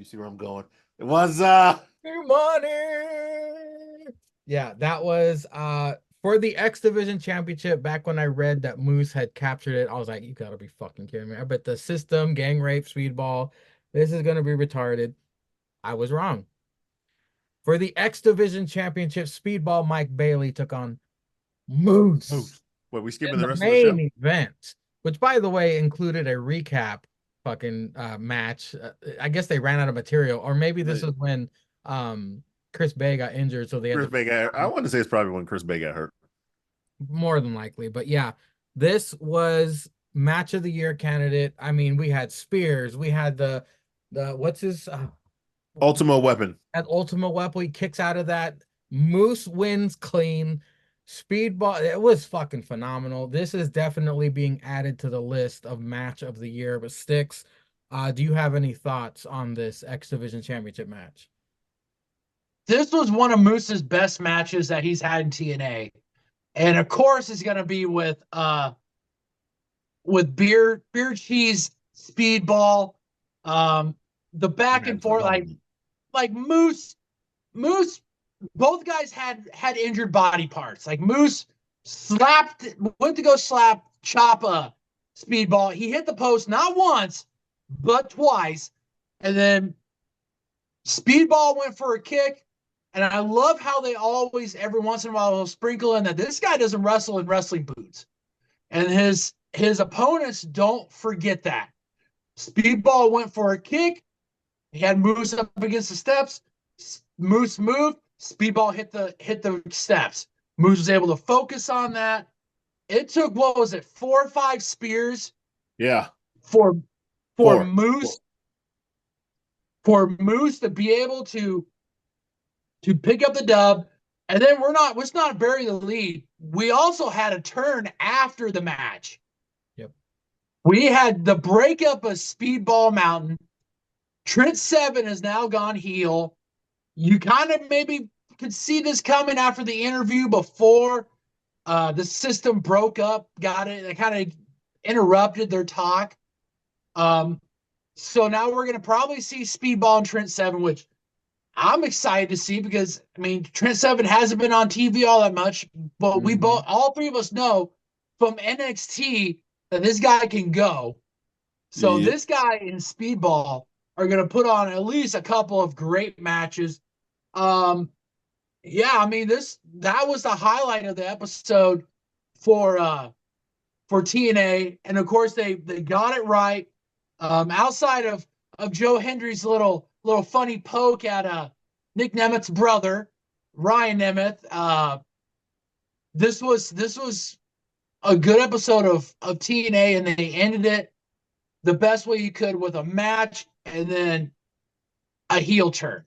see where I'm going? It was money. Yeah, that was for the X Division Championship. Back when I read that Moose had captured it, I was like, you gotta be fucking kidding me. I bet the system, gang rape, speedball, this is gonna be retarded. I was wrong. For the X Division Championship, speedball Mike Bailey took on Moose. What, we skipping the rest main of the show? event, which by the way included a recap fucking match. I guess they ran out of material, or maybe this is when Chris Bay got injured, so they had I want to say it's probably when Chris Bay got hurt. More than likely, but yeah, this was match of the year candidate. I mean, we had Spears, we had the what's his Ultimate Weapon. At Ultimate Weapon, he kicks out of that. Moose wins clean. Speedball, it was fucking phenomenal. This is definitely being added to the list of match of the year. But Sticks, do you have any thoughts on this X Division Championship match? this was one of Moose's best matches that he's had in TNA. And of course it's gonna be with beer cheese speedball. The back and forth, like Moose, both guys had injured body parts. Like Moose went to go slap Ciampa speedball. He hit the post not once, but twice. And then Speedball went for a kick. And I love how they always, every once in a while, will sprinkle in that this guy doesn't wrestle in wrestling boots. And his opponents don't forget that. Speedball went for a kick. He had Moose up against the steps. Moose moved. Speedball hit the steps. Moose was able to focus on that. It took, what was it, 4 or 5 spears? Yeah. For Four. Moose to be able to pick up the dub. And then let's not bury the lead. We also had a turn after the match. Yep. We had the breakup of Speedball Mountain. Trent Seven has now gone heel. You kind of maybe could see this coming after the interview before the system broke up, got it. They kind of interrupted their talk. So now we're going to probably see Speedball and Trent Seven, which I'm excited to see because, I mean, Trent Seven hasn't been on TV all that much, but we both, all three of us know from NXT that this guy can go. So this guy and Speedball are going to put on at least a couple of great matches. Yeah, I mean, that was the highlight of the episode for TNA. And of course they got it right. Outside of Joe Hendry's little funny poke at Nick Nemeth's brother, Ryan Nemeth. This was a good episode of TNA, and they ended it the best way you could with a match and then a heel turn.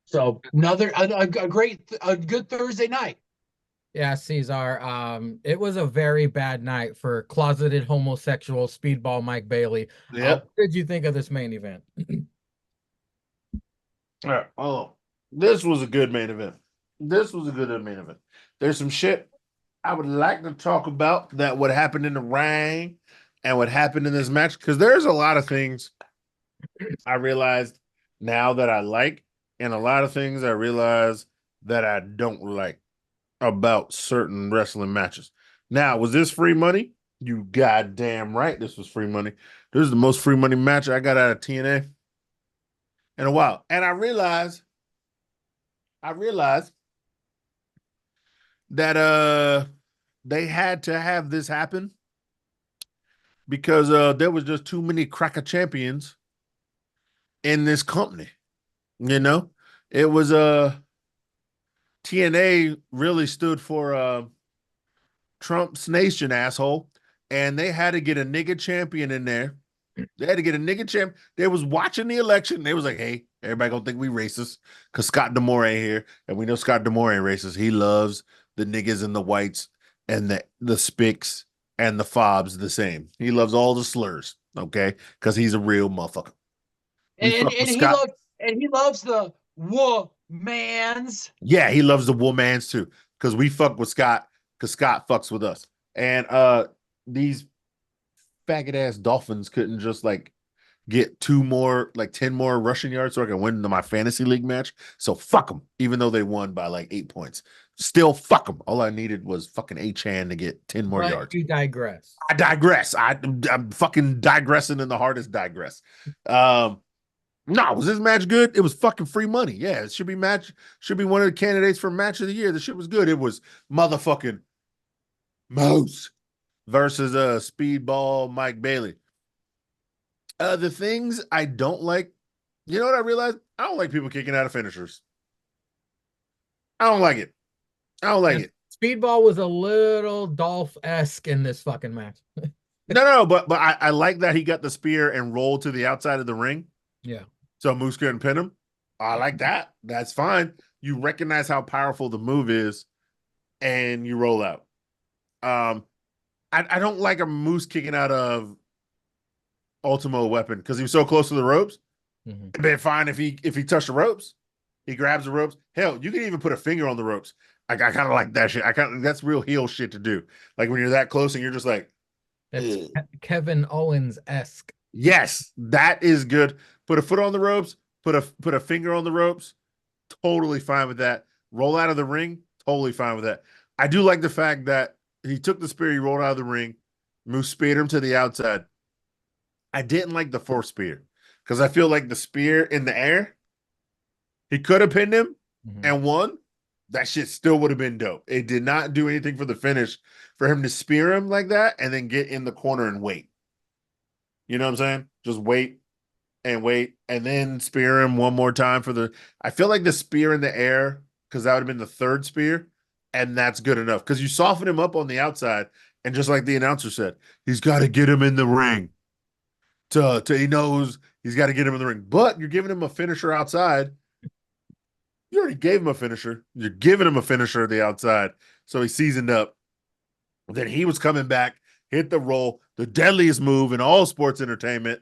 So another a good Thursday night. Yeah, Cesar. It was a very bad night for closeted homosexual Speedball Mike Bailey. Yep. What did you think of this main event? All right. Oh, this was a good main event. There's some shit I would like to talk about that what happened in the ring and what happened in this match, because there's a lot of things I realized now that I like, and a lot of things I realize that I don't like about certain wrestling matches. Now, was this free money? You goddamn right this was free money. This is the most free money match I got out of TNA in a while. And I realized that they had to have this happen because there was just too many cracker champions in this company. You know, it was TNA really stood for Trump's nation, asshole, and they had to get a nigga champion in there. They had to get a nigga champ. They was watching the election. They was like, hey, everybody gonna think we racist because Scott D'Amore ain't here. And we know Scott D'Amore ain't racist. He loves the niggas and the whites and the spics and the fobs the same. He loves all the slurs, okay? Because he's a real motherfucker. And he loves the womans. Yeah, he loves the womans too. Because we fuck with Scott, because Scott fucks with us. And these faggot ass Dolphins couldn't just like get 10 more rushing yards so I can win my fantasy league match. So fuck them, even though they won by like 8 points. Still fuck them. All I needed was fucking A-Chan to get 10 more yards. You digress. I digress. I'm fucking digressing in the hardest digress. No, was this match good? It was fucking free money. Yeah, it should be one of the candidates for match of the year. The shit was good. It was motherfucking Moose versus Speedball Mike Bailey. The things I don't like, you know what I realized? I don't like people kicking out of finishers. I don't like it. Speedball was a little Dolph-esque in this fucking match. No, but I like that he got the spear and rolled to the outside of the ring. Yeah. So Moose couldn't pin him. I like that. That's fine. You recognize how powerful the move is, and you roll out. I don't like a Moose kicking out of Ultimo Weapon because he was so close to the ropes. Mm-hmm. It'd been fine if he touched the ropes. He grabs the ropes. Hell, you can even put a finger on the ropes. I kind of like that shit. That's real heel shit to do. Like when you're that close and you're just like, That's ugh. Kevin Owens-esque. Yes, that is good. Put a foot on the ropes. Put a finger on the ropes. Totally fine with that. Roll out of the ring. Totally fine with that. I do like the fact that he took the spear. He rolled out of the ring. Moose speared him to the outside. I didn't like the fourth spear because I feel like the spear in the air, he could have pinned him and won. That shit still would have been dope. It did not do anything for the finish for him to spear him like that and then get in the corner and wait. You know what I'm saying? Just wait and then spear him one more time for the. I feel like the spear in the air, because that would have been the third spear, and that's good enough. Because you soften him up on the outside, and just like the announcer said, he's got to get him in the ring. To he knows he's got to get him in the ring. But you're giving him a finisher outside. You already gave him a finisher. You're giving him a finisher at the outside. So he seasoned up. Then he was coming back, hit the roll, the deadliest move in all sports entertainment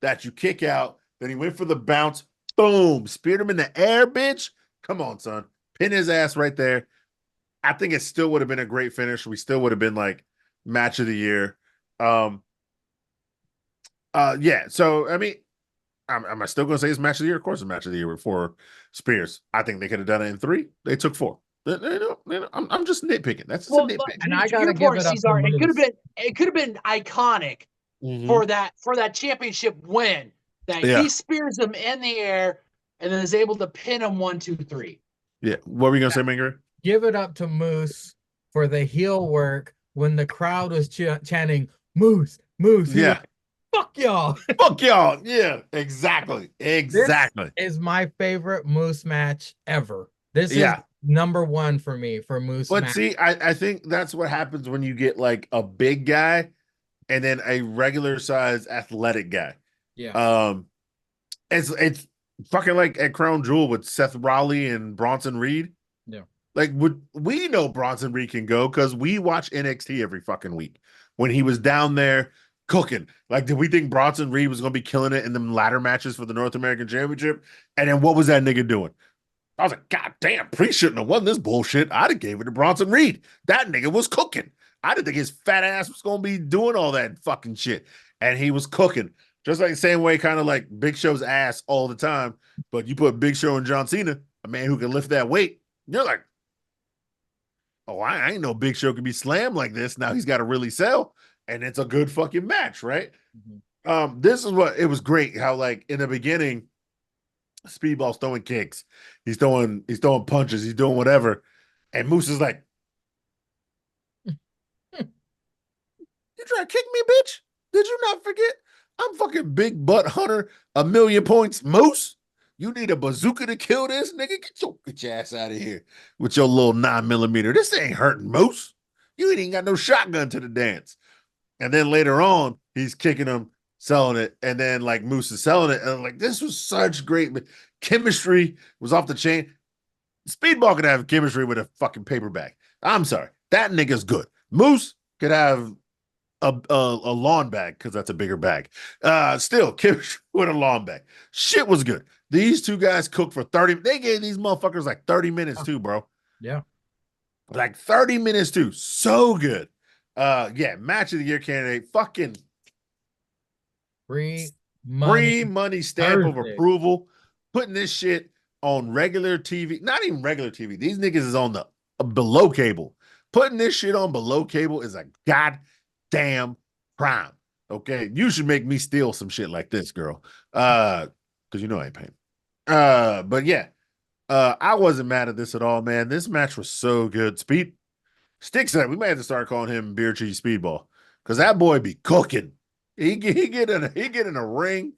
that you kick out. Then he went for the bounce. Boom. Speared him in the air, bitch. Come on, son. Pin his ass right there. I think it still would have been a great finish. We still would have been like match of the year. Yeah. So, I mean, am I still going to say it's match of the year? Of course, it's match of the year for Spears. I think they could have done it in 3. They took 4. I'm just nitpicking. That's just a nitpick. And I to gotta your give point, it up to Cesar, Moose. it could have been iconic for that championship win that he spears him in the air and then is able to pin him 1, 2, 3. Yeah. What were you gonna say, Minger? Give it up to Moose for the heel work when the crowd was chanting Moose, Moose. Yeah. Like, fuck y'all. Fuck y'all. Yeah, exactly. Exactly. This is my favorite Moose match ever. This is number 1 for me for Moose But match. see, I think that's what happens when you get like a big guy and then a regular size athletic guy. Yeah. It's fucking like at Crown Jewel with Seth Rollins and Bronson Reed. Yeah. Like we know Bronson Reed can go because we watch NXT every fucking week when he was down there cooking. Like, did we think Bronson Reed was gonna be killing it in them ladder matches for the North American Championship? And then what was that nigga doing? I was like, God damn, Priest shouldn't have won this bullshit. I'd have gave it to Bronson Reed. That nigga was cooking. I didn't think his fat ass was gonna be doing all that fucking shit. And he was cooking. Just like the same way, kind of like Big Show's ass all the time. But you put Big Show and John Cena, a man who can lift that weight, you're like, oh, I ain't know Big Show can be slammed like this. Now he's got to really sell. And it's a good fucking match, right? This is what it was great. How like in the beginning, Speedball's throwing kicks, he's throwing punches, he's doing whatever, and Moose is like, "You trying to kick me, bitch? Did you not forget? I'm fucking Big Butt Hunter, 1,000,000 points, Moose. You need a bazooka to kill this nigga. Get your ass out of here with your little 9mm. This ain't hurting, Moose. You ain't even got no shotgun to the dance." And then later on, he's kicking him, selling it, and then like Moose is selling it. And I'm like, this was such great chemistry. Was off the chain. Speedball could have chemistry with a fucking paper bag. I'm sorry, that nigga's good. Moose could have a lawn bag because that's a bigger bag. Still chemistry with a lawn bag. Shit was good. These two guys cooked for 30. They gave these motherfuckers like 30 minutes too, bro. Yeah, like 30 minutes too. So good. Yeah, match of the year candidate. Fucking free money stamp of Thursday. approval. Putting this shit on regular TV. Not even regular TV. These niggas is on the below cable. Putting this shit on below cable is a goddamn crime. Okay, you should make me steal some shit like this, girl. Because you know I ain't paying. But yeah, I wasn't mad at this at all, man. This match was so good. Stick said we may have to start calling him Beer Cheese Speedball because that boy be cooking. He get in a ring,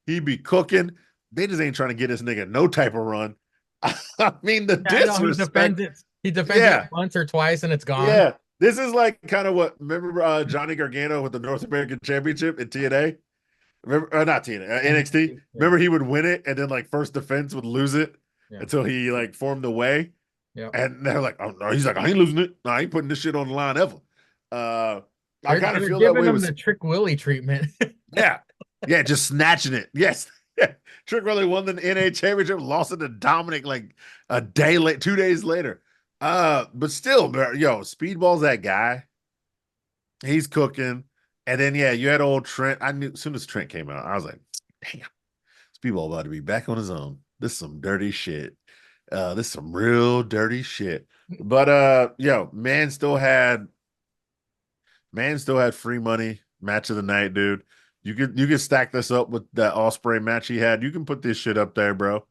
he be cooking. They just ain't trying to get this nigga no type of run. I mean the disrespect. He defends it once or twice and it's gone. Yeah, this is like kind of what remember Johnny Gargano with the North American Championship in TNA. Remember, not TNA, NXT. Yeah. Remember he would win it and then like first defense would lose it until he like formed the way. Yeah. And they're like, oh no, he's like, I ain't losing it. No, I ain't putting this shit on the line ever. I kind of feel that way him with the Trick Willie treatment. yeah, just snatching it. Yes, Trick really won the NA championship, lost it to Dominic like a day late, 2 days later. But still, bro, yo, Speedball's that guy. He's cooking. And then yeah, you had old Trent. I knew as soon as Trent came out, I was like, damn, Speedball about to be back on his own. This is some dirty shit. This is some real dirty shit. But yo, man still had free money match of the night, dude. You could stack this up with that Osprey match he had. You can put this shit up there, bro.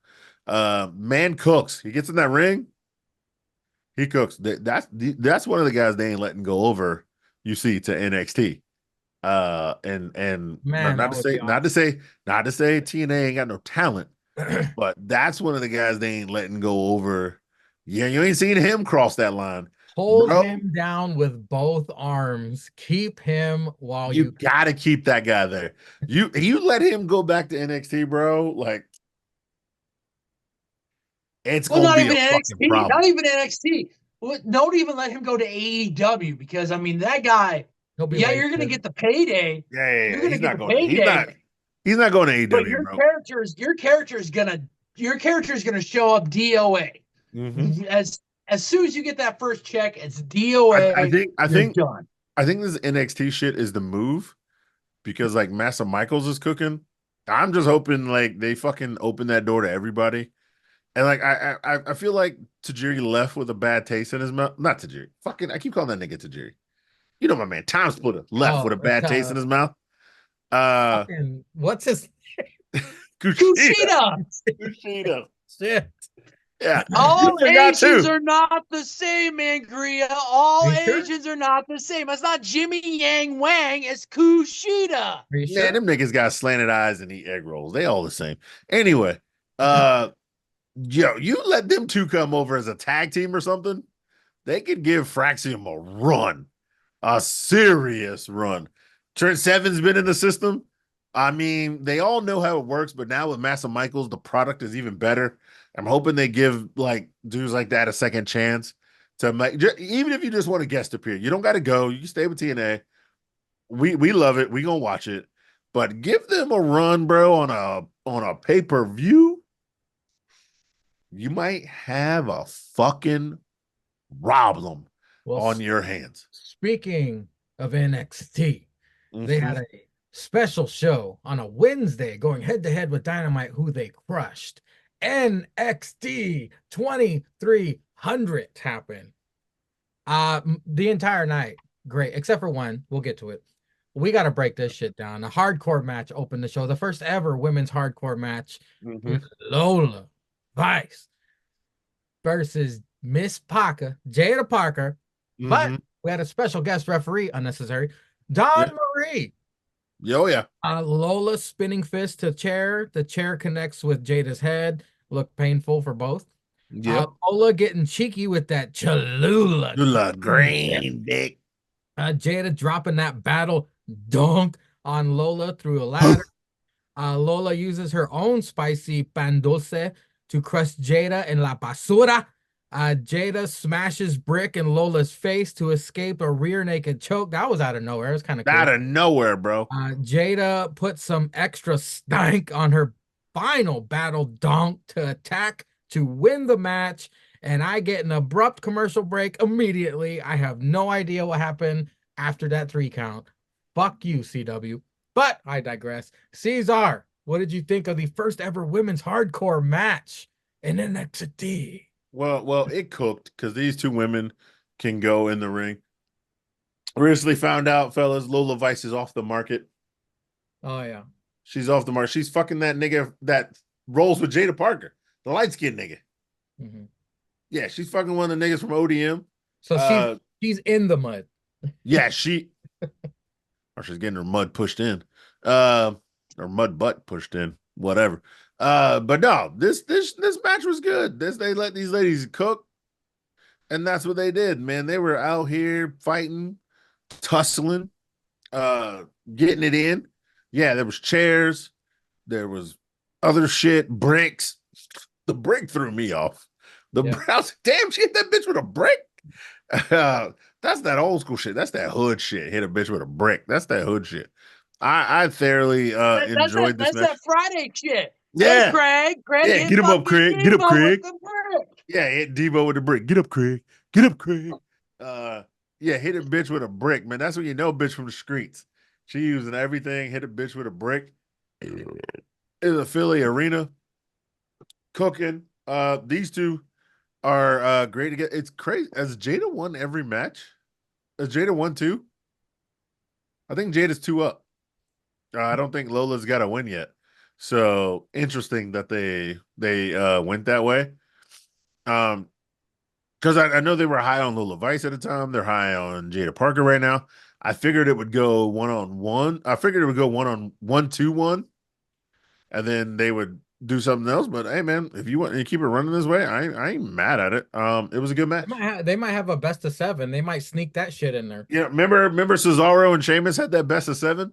Man cooks. He gets in that ring. He cooks. That's one of the guys they ain't letting go over. You see to NXT. And Man, not to say TNA ain't got no talent, but that's one of the guys they ain't letting go over. Yeah, you ain't seen him cross that line. Hold Bro, him down with both arms. Keep him while you gotta keep that guy there. You let him go back to NXT, bro. Like it's Well, gonna not be even a fucking NXT. problem. Not even NXT. Well, don't even let him go to AEW because I mean that guy. he'll be Yeah, you're gonna wasted. get the payday. Yeah. You're gonna He's get not the going to. payday. He's not going to But AEW, your bro. your character is gonna show up DOA. Mm-hmm. As soon as you get that first check, it's DOA. I You're think done. I think this NXT shit is the move because like Massa Michaels is cooking. I'm just hoping like they fucking open that door to everybody. And like I feel like Tajiri left with a bad taste in his mouth. Not Tajiri. Fucking I keep calling that nigga Tajiri. You know my man, Time Splitter left with a Oh, it's bad taste in his mouth. fucking what's his Kushida. Kushida. Kushida. shit? Yeah. All You forgot Asians too. are not the same, Angria. All Are you sure? Asians are not the same. It's not Jimmy Yang Wang. It's Kushida. Are you Man, sure? them niggas got slanted eyes and eat egg rolls. They all the same. Anyway, yo, you let them two come over as a tag team or something, they could give Fraxium a run, a serious run. Trent Seven's been in the system. I mean, they all know how it works, but now with Massa Michaels, the product is even better. I'm hoping they give like dudes like that a second chance to make, even if you just want to guest appear. You don't got to go. You can stay with TNA. We love it. We gonna watch it, but give them a run, bro, on a pay-per-view. You might have a fucking problem Well, on your hands. speaking of NXT, they Mhm. had a special show on a Wednesday going head to head with Dynamite, who they crushed. NXT 2300 happened. The entire night, great, except for one. We'll get to it. We got to break this shit down. A hardcore match opened the show, the first ever women's hardcore match. Mhm. Lola Vice versus Miss Parker, Jada Parker. But Mhm. we had a special guest referee, unnecessary, Don Yeah. Marie. Yo, yeah. Lola spinning fist to chair. The chair connects with Jada's head. Looked painful for both. Yep. Lola getting cheeky with that Cholula. Lula green dick. Jada dropping that battle dunk on Lola through a ladder. Lola uses her own spicy pan dulce to crush Jada in la basura. Jada smashes Brick in Lola's face to escape a rear naked choke. That was out of nowhere. It was kind of cool. Out of nowhere, bro. Jada put some extra stank on her final battle donk to attack to win the match. And I get an abrupt commercial break immediately. I have no idea what happened after that 3 count. Fuck you, CW. But I digress. Cesar, what did you think of the first ever women's hardcore match in NXT? Well, it cooked because these two women can go in the ring. Recently found out, fellas, Lola Vice is off the market. Oh, yeah. She's off the market. She's fucking that nigga that rolls with Jada Parker, the light skinned nigga. Mm-hmm. Yeah, she's fucking one of the niggas from ODM. So she's in the mud. Yeah, or she's getting her mud pushed in. Or mud butt pushed in, whatever. But no, this match was good. They let these ladies cook, and that's what they did, man. They were out here fighting, tussling, getting it in. Yeah, there was chairs, there was other shit, bricks. The brick threw me off. I was like, damn, she hit that bitch with a brick. That's that old school shit. That's that hood shit. Hit a bitch with a brick. That's that hood shit. I thoroughly enjoyed this That's match. that Friday shit. Yeah. Craig. Craig, Yeah, hit get him up, fucking Craig. Get up, Debo with Craig. the brick. Yeah, hit Debo with a brick. Get up, Craig. Get up, Craig. Yeah, hit a bitch with a brick, man. That's when you know bitch from the streets. She using everything, hit a bitch with a brick. In the Philly arena, cooking. These two are great to get. It's crazy. Has Jada won every match? Has Jada won two? I think Jada's two up. I don't think Lola's got a win yet. So interesting that they went that way. Because I know they were high on Lola Vice at the time. They're high on Jada Parker right now. I figured it would go 1-on-1. I figured it would go 1-on-1-2-1, and then they would do something else. But hey, man, if you want to keep it running this way, I ain't mad at it. It was a good match. They might have a best of 7. They might sneak that shit in there. Yeah, remember Cesaro and Sheamus had that best of 7,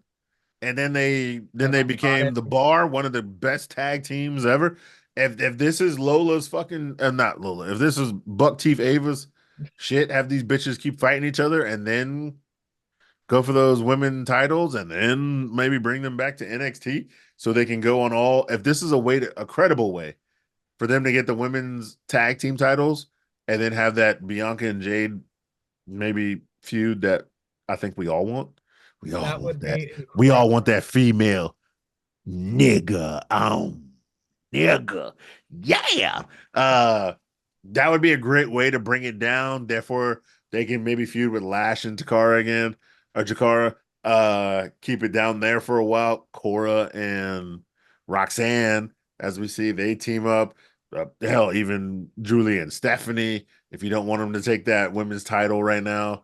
and then they became the Bar, one of the best tag teams ever. If this is Lola's fucking not Lola, if this is Buck Teeth Ava's shit, have these bitches keep fighting each other and then go for those women titles and then maybe bring them back to NXT so they can go on all. If this is a credible way for them to get the women's tag team titles and then have that Bianca and Jade maybe feud that I think we all want. We all want that. We all want that female nigga nigga. Yeah. That would be a great way to bring it down. Therefore, they can maybe feud with Lash and Takara again, or Jakara. Keep it down there for a while. Cora and Roxanne, as we see, they team up. Hell, even Julie and Stephanie. If you don't want them to take that women's title right now,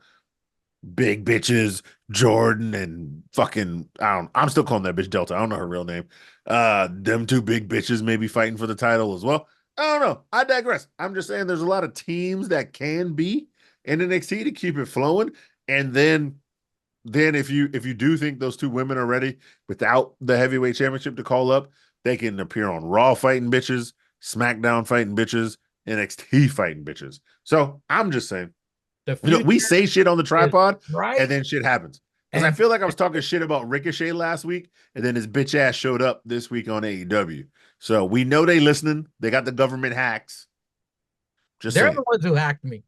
big bitches, Jordan and fucking I'm still calling that bitch Delta. I don't know her real name. Them two big bitches may be fighting for the title as well. I don't know. I digress. I'm just saying there's a lot of teams that can be in NXT to keep it flowing. And then if you do think those two women are ready without the heavyweight championship to call up, they can appear on Raw fighting bitches, SmackDown fighting bitches, NXT fighting bitches. So I'm just saying, we say shit on the tripod, right, and then shit happens. Because I feel like I was talking shit about Ricochet last week, and then his bitch ass showed up this week on AEW. So we know they listening. They got the government hacks. They're saying. The ones who hacked me.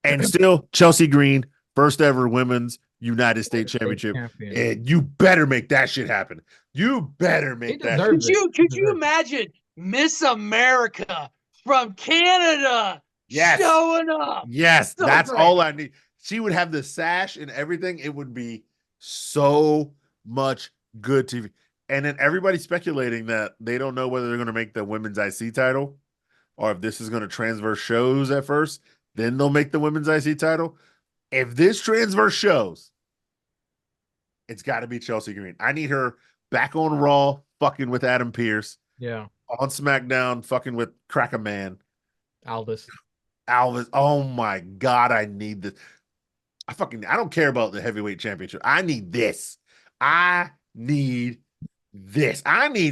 And still, Chelsea Green, first ever women's United States Championship. And you better make that shit happen. You better make that shit. Could you imagine Miss America from Canada showing up? Yes, so that's great. All I need. She would have the sash and everything. It would be so much good TV. And then everybody's speculating that they don't know whether they're going to make the women's IC title or if this is going to transfer shows at first. Then they'll make the women's IC title. If this transverse shows, it's got to be Chelsea Green. I need her back on Raw, fucking with Adam Pearce. Yeah. On SmackDown, fucking with Crack-A-Man. Aldis. Oh my God, I need this. I don't care about the heavyweight championship. I need this. I need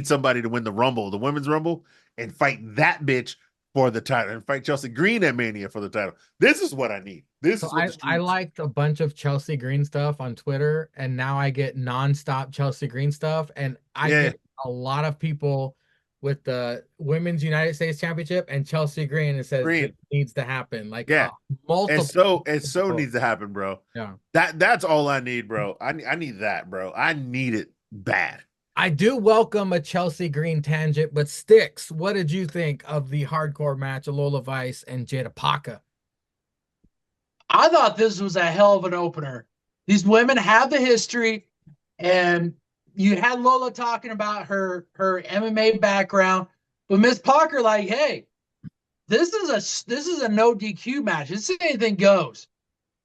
somebody to win the Rumble, the women's Rumble, and fight that bitch for the title and fight Chelsea Green at Mania for the title. This is what I need. I liked a bunch of Chelsea Green stuff on Twitter, and now I get nonstop Chelsea Green stuff, and I get a lot of people with the Women's United States Championship and Chelsea Green. It says it needs to happen. Like multiple. It so needs to happen, bro. Yeah. That's all I need, bro. I need that, bro. I need it bad. I do welcome a Chelsea Green tangent, but Sticks, what did you think of the hardcore match of Lola Vice and Jada Parker? I thought this was a hell of an opener. These women have the history, and you had Lola talking about her MMA background, but Miss Parker, like, hey, this is a no DQ match. This anything goes.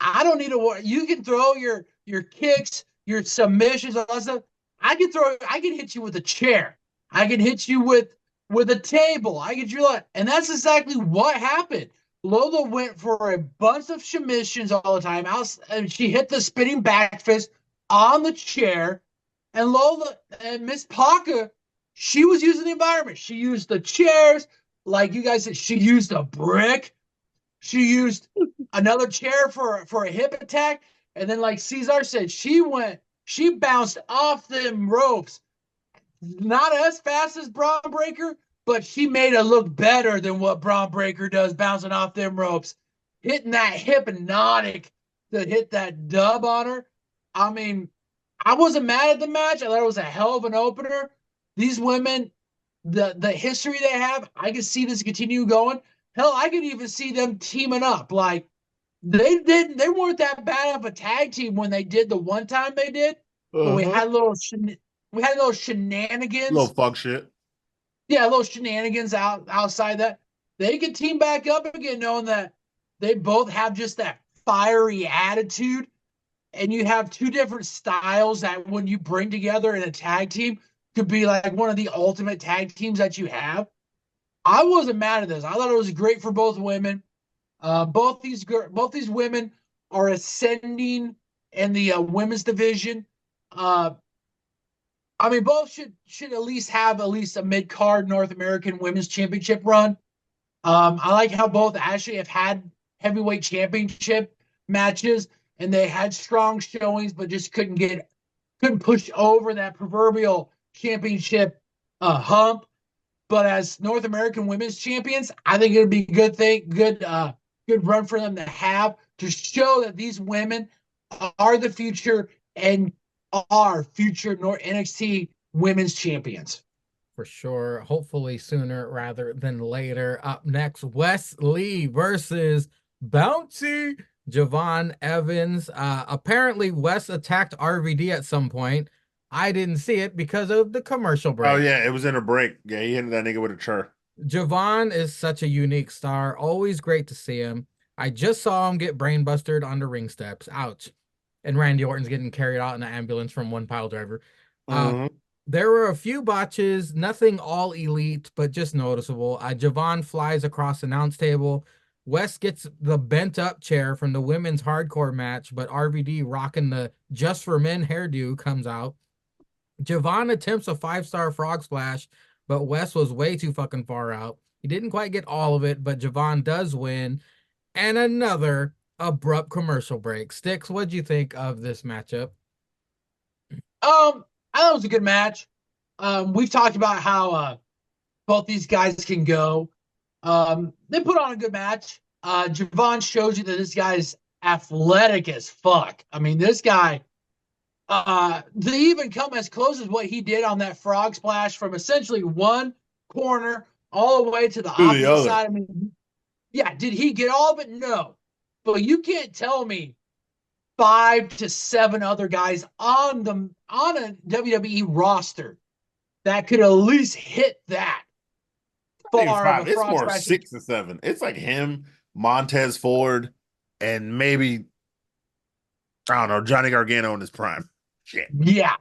I don't need to. You can throw your kicks, your submissions, all that stuff. I can hit you with a chair. I can hit you with a table. And that's exactly what happened. Lola went for a bunch of submissions all the time. And she hit the spinning back fist on the chair. And Lola and Miss Parker, she was using the environment. She used the chairs, like you guys said. She used a brick. She used another chair for a hip attack. And then, like Cesar said, she bounced off them ropes. not as fast as Braun Breaker, but she made it look better than what Braun Breaker does, bouncing off them ropes, hitting that hypnotic to hit that dub on her. I mean, I wasn't mad at the match. I thought it was a hell of an opener. These women, the history they have, I could see this continue going. Hell, I could even see them teaming up. Like they weren't that bad of a tag team when they did the one time they did, but we had little Little shenanigans. fuck shit. Yeah, little shenanigans outside that. They could team back up again, knowing that they both have just that fiery attitude, and you have two different styles that when you bring together in a tag team could be like one of the ultimate tag teams that you have. I wasn't mad at this. I thought it was great for both women. Both these women are ascending in the women's division. Uh, I mean, both should at least have at least a mid card North American Women's Championship run. I like how both actually have had heavyweight championship matches, and they had strong showings, but just couldn't push over that proverbial championship hump. But as North American Women's Champions, I think it would be a good run for them to have to show that these women are the future and are future NXT Women's Champions. For sure. Hopefully sooner rather than later. Up next, Wes Lee versus Bouncy Javon Evans. Apparently, Wes attacked RVD at some point. I didn't see it because of the commercial break. Oh yeah, it was in a break. Yeah, he hit that nigga with a chair. Javon is such a unique star. Always great to see him. I just saw him get brainbustered on the ring steps. Ouch. And Randy Orton's getting carried out in an ambulance from one pile driver. There were a few botches, nothing all elite, but just noticeable. Javon flies across the announce table. Wes gets the bent up chair from the women's hardcore match, but RVD rocking the Just for Men hairdo comes out. Javon attempts a 5-star frog splash, but Wes was way too fucking far out. He didn't quite get all of it, but Javon does win. And another abrupt commercial break. Sticks, what'd you think of this matchup? I thought it was a good match. We've talked about how both these guys can go. They put on a good match. Javon shows you that this guy's athletic as fuck. I mean, this guy, to even come as close as what he did on that frog splash from essentially one corner all the way to the opposite side. I mean, yeah, did he get all of it? No. But you can't tell me 5 to 7 other guys on a WWE roster that could at least hit that far. It's more 6 to 7. It's like him, Montez Ford, and maybe I don't know, Johnny Gargano in his prime. Shit. Yeah.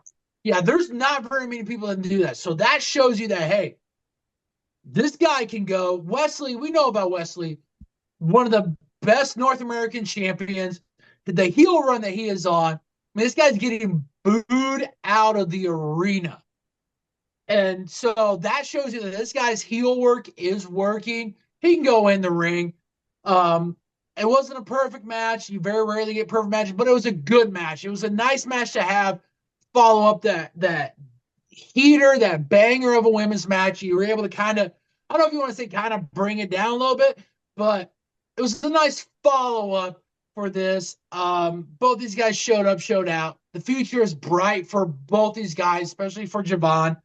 There's not very many people that can do that. So that shows you that, hey, this guy can go. Wesley, we know about Wesley, one of the best North American champions. The heel run that he is on, I mean, this guy's getting booed out of the arena. And so that shows you that this guy's heel work is working. He can go in the ring. It wasn't a perfect match. You very rarely get perfect matches, but it was a good match. It was a nice match to have follow up that heater, that banger of a women's match. You were able to kind of, I don't know if you want to say kind of bring it down a little bit, but it was a nice follow-up for this. Both these guys showed out. The future is bright for both these guys, especially for Javon.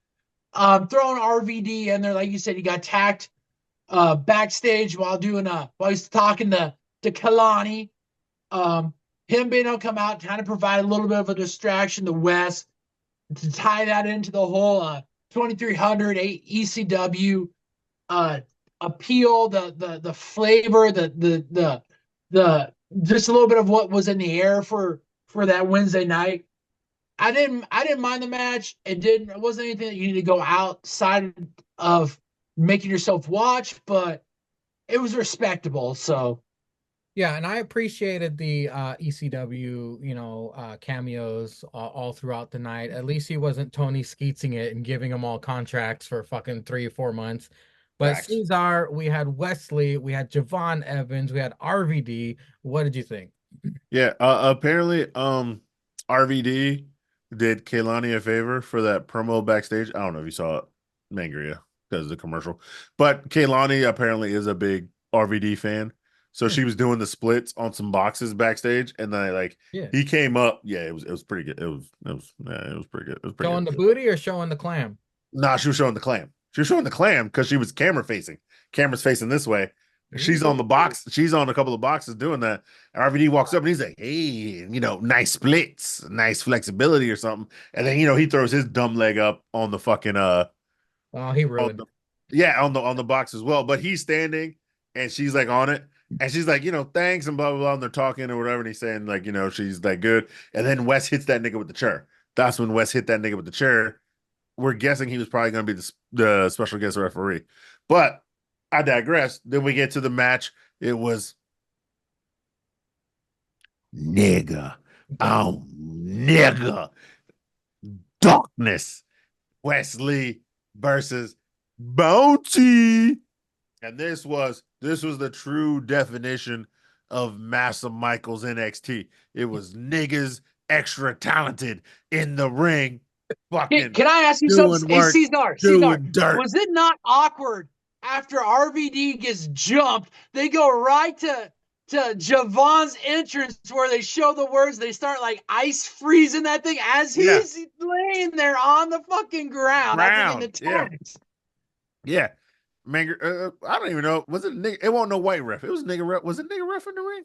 Throwing RVD in there, like you said, he got attacked backstage while he's talking to Kalani. Him being able to come out, kind of provide a little bit of a distraction to Wes to tie that into the whole 2300 ECW appeal, the flavor, the just a little bit of what was in the air for that Wednesday night. I didn't mind the match. It wasn't anything that you need to go outside of making yourself watch, but it was respectable. So yeah, and I appreciated the ECW, cameos all throughout the night. At least he wasn't Tony Skeetsing it and giving them all contracts for fucking 3 or 4 months. But Facts. Cesar, we had Wesley, we had Javon Evans, we had RVD. What did you think? Yeah, apparently RVD did Kaylani a favor for that promo backstage. I don't know if you saw it, Mangria, because of the commercial. But Kaylani apparently is a big RVD fan. So Hmm. she was doing the splits on some boxes backstage, and then like Yeah. he came up. Yeah, it was pretty good. It was pretty good. It was pretty Showing the good. booty or showing the clam? Nah, she was showing the clam. She was showing the clam because she was camera facing. Camera's facing this way. She's on the box. She's on a couple of boxes doing that. RVD walks up and he's like, "Hey, nice splits, nice flexibility or something." And then he throws his dumb leg up on the fucking Oh, he on ruined. the yeah on the box as well. But he's standing and she's like on it. And she's like, thanks and blah blah blah. And they're talking or whatever. And he's saying like, she's like good. And then Wes hits that nigga with the chair. That's when Wes hit that nigga with the chair. We're guessing he was probably going to be the special guest referee. But I digress. Then we get to the match. It was nigga. Oh, nigga. Darkness. Wesley versus Bounty. And this was the true definition of Massa Michaels NXT. It was niggas extra talented in the ring. Fucking Can I ask you doing something? Hey, work, Cesar, doing dirt. was it not awkward after RVD gets jumped? They go right to Javon's entrance where they show the words. They start like ice freezing that thing as he's laying there on the fucking ground. I think in the tags. Yeah. Man, I don't even know. Was it a nigga? It wasn't no white ref. It was a nigga ref. Was it nigga ref in the ring?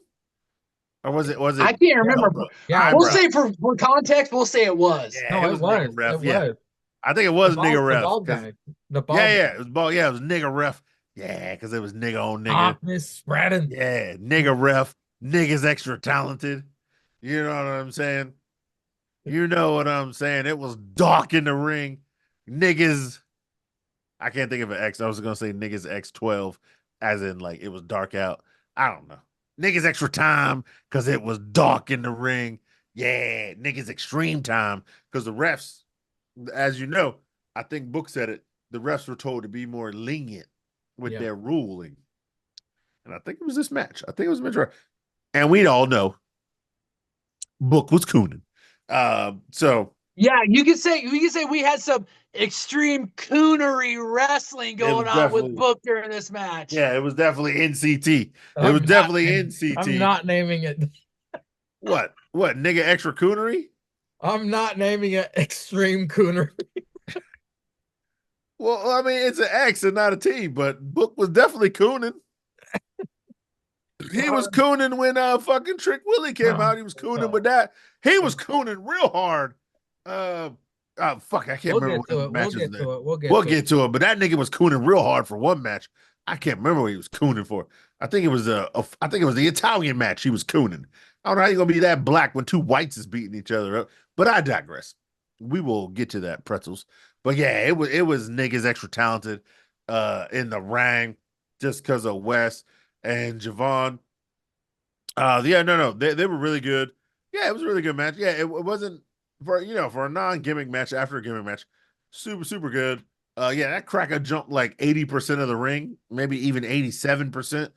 Or was it? I can't remember. Yeah, we'll say for context, we'll say it was. Yeah, No, it was nigga ref. It yeah. was. I think it was nigga ref. The bald guy. The bald yeah, it was bald. Yeah, it was nigga ref. Yeah, because it was nigga on nigga. Darkness spreading. Yeah, nigga ref. Niggas extra talented. You know what I'm saying? You know what I'm saying? It was dark in the ring. Niggas. I can't think of an X. I was gonna say niggas X12, as in like it was dark out. I don't know. Niggas extra time because it was dark in the ring. Yeah, niggas extreme time because the refs, as you know, I think Book said it. The refs were told to be more lenient with their ruling, and I think it was this match. I think it was match, and we'd all know Book was cooning. So yeah, you could say we had some extreme coonery wrestling going on with Book during this match. Yeah, it was definitely NCT. I'm not naming it. What? Nigga extra coonery? I'm not naming it extreme coonery. Well, I mean, it's an X and not a T, but Book was definitely cooning. He was cooning when fucking Trick Willie came out. He was cooning with that. He was cooning real hard. Fuck, I can't remember what the matches. We'll get to it. But that nigga was cooning real hard for one match. I can't remember what he was cooning for. I think it was the Italian match he was cooning. I don't know how you gonna be that black when two whites is beating each other up. But I digress. We will get to that, pretzels. But yeah, it was niggas extra talented in the ring just because of Wes and Javon. No, they were really good. Yeah, it was a really good match. Yeah, it wasn't for a non-gimmick match after a gimmick match. Super good. Yeah, that cracker jumped like 80% of the ring, maybe even 87%.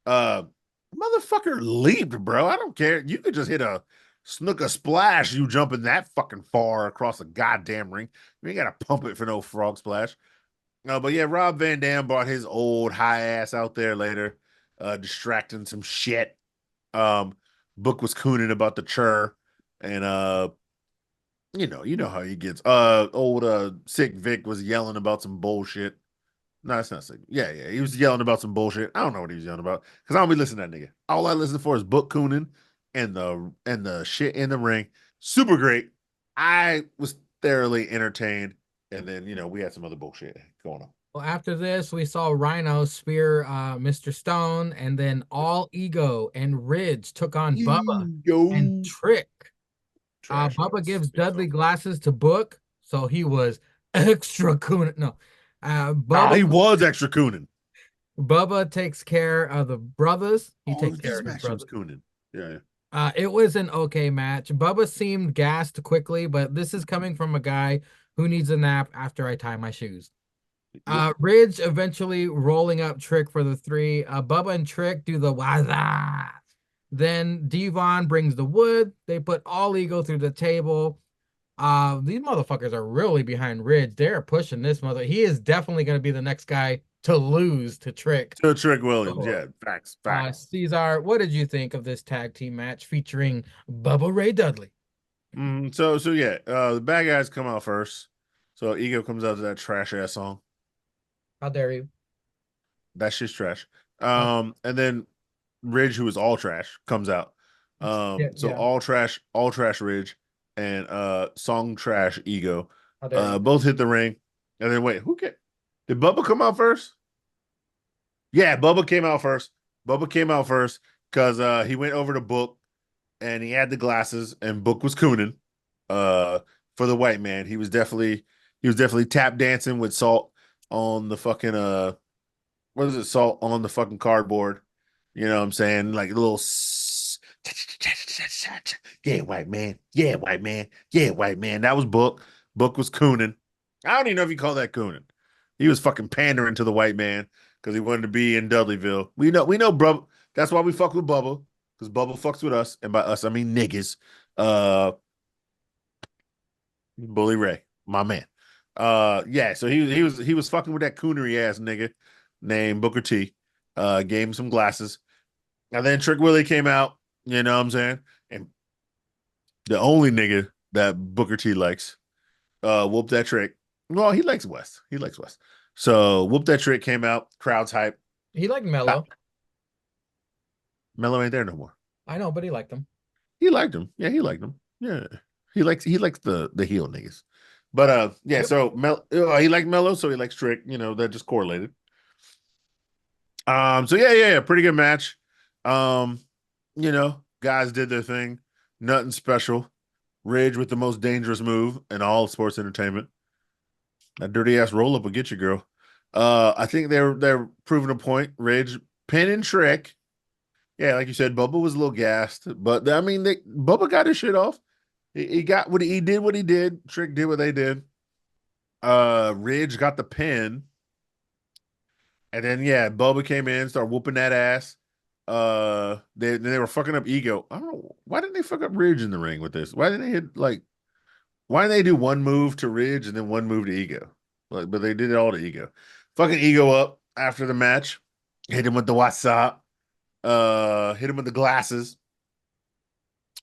Motherfucker leaped, bro. I don't care. You could just hit a snooker splash. You jumping that fucking far across the goddamn ring. You ain't gotta pump it for no frog splash. But yeah, Rob Van Dam brought his old high ass out there later, distracting some shit. Book was cooning about the chur, and you know how he gets. Old Sick Vic was yelling about some bullshit. No, it's not sick. Yeah, he was yelling about some bullshit. I don't know what he was yelling about because I don't be listening to that nigga. All I listen for is Book cooning and the shit in the ring. Super great. I was thoroughly entertained, and then we had some other bullshit going on. Well, after this, we saw Rhino spear Mr. Stone, and then All Ego and Ridge took on Bubba and Trick. Bubba gives Dudley glasses to Book, so he was extra cooning. No, Bubba, he was extra cooning. Bubba takes care of the brothers. He takes care of his brothers. Cooning. Yeah. It was an okay match. Bubba seemed gassed quickly, but this is coming from a guy who needs a nap after I tie my shoes. Ridge eventually rolling up Trick for the 3. Bubba and Trick do the waza. Then Devon brings the wood. They put All Ego through the table. These motherfuckers are really behind Ridge. They're pushing this mother. He is definitely going to be the next guy to lose to Trick. To Trick Williams. Yeah, facts. Cesar, what did you think of this tag team match featuring Bubba Ray Dudley? So yeah, the bad guys come out first. So Ego comes out to that trash ass song. How dare you? That shit's trash. And then Ridge, who is all trash, comes out. So all trash Ridge and song trash Ego. Both hit the ring. And then wait, did Bubba come out first? Yeah, Bubba came out first. Because he went over to Book and he had the glasses and Book was cooning for the white man. He was definitely tap dancing with salt on the fucking what is it, salt on the fucking cardboard. You know what I'm saying? Like a little yeah, white man. Yeah, white man. Yeah, white man. That was Book. Book was cooning. I don't even know if you call that cooning. He was fucking pandering to the white man because he wanted to be in Dudleyville. We know, bro. That's why we fuck with Bubba, because Bubba fucks with us, and by us I mean niggas. Bully Ray, my man. Yeah. So he was fucking with that coonery ass nigga named Booker T. Gave him some glasses, and then Trick Willie came out. You know what I'm saying? And the only nigga that Booker T likes, whoop that Trick. Well, he likes West. So whoop that Trick came out. Crowd's hype. He liked Mello. Mello ain't there no more. I know, but he liked him. He liked him. Yeah, he liked him. Yeah, he likes the heel niggas. But yeah. Yep. So he liked Mello, so he likes Trick. You know, that just correlated. So yeah, pretty good match. You know, guys did their thing. Nothing special. Ridge with the most dangerous move in all of sports entertainment. That dirty ass roll up will get you, girl. I think they're proving a point. Ridge, pin and Trick. Yeah, like you said, Bubba was a little gassed, but I mean, Bubba got his shit off. He got what he did. What he did. Trick did what they did. Ridge got the pin, and then yeah, Bubba came in, started whooping that ass. They were fucking up Ego. I don't know why didn't they fuck up Ridge in the ring with this. Why didn't they hit like? Why didn't they do one move to Ridge and then one move to Ego? Like, but they did it all to Ego. Fucking Ego up after the match. Hit him with the WhatsApp. Hit him with the glasses.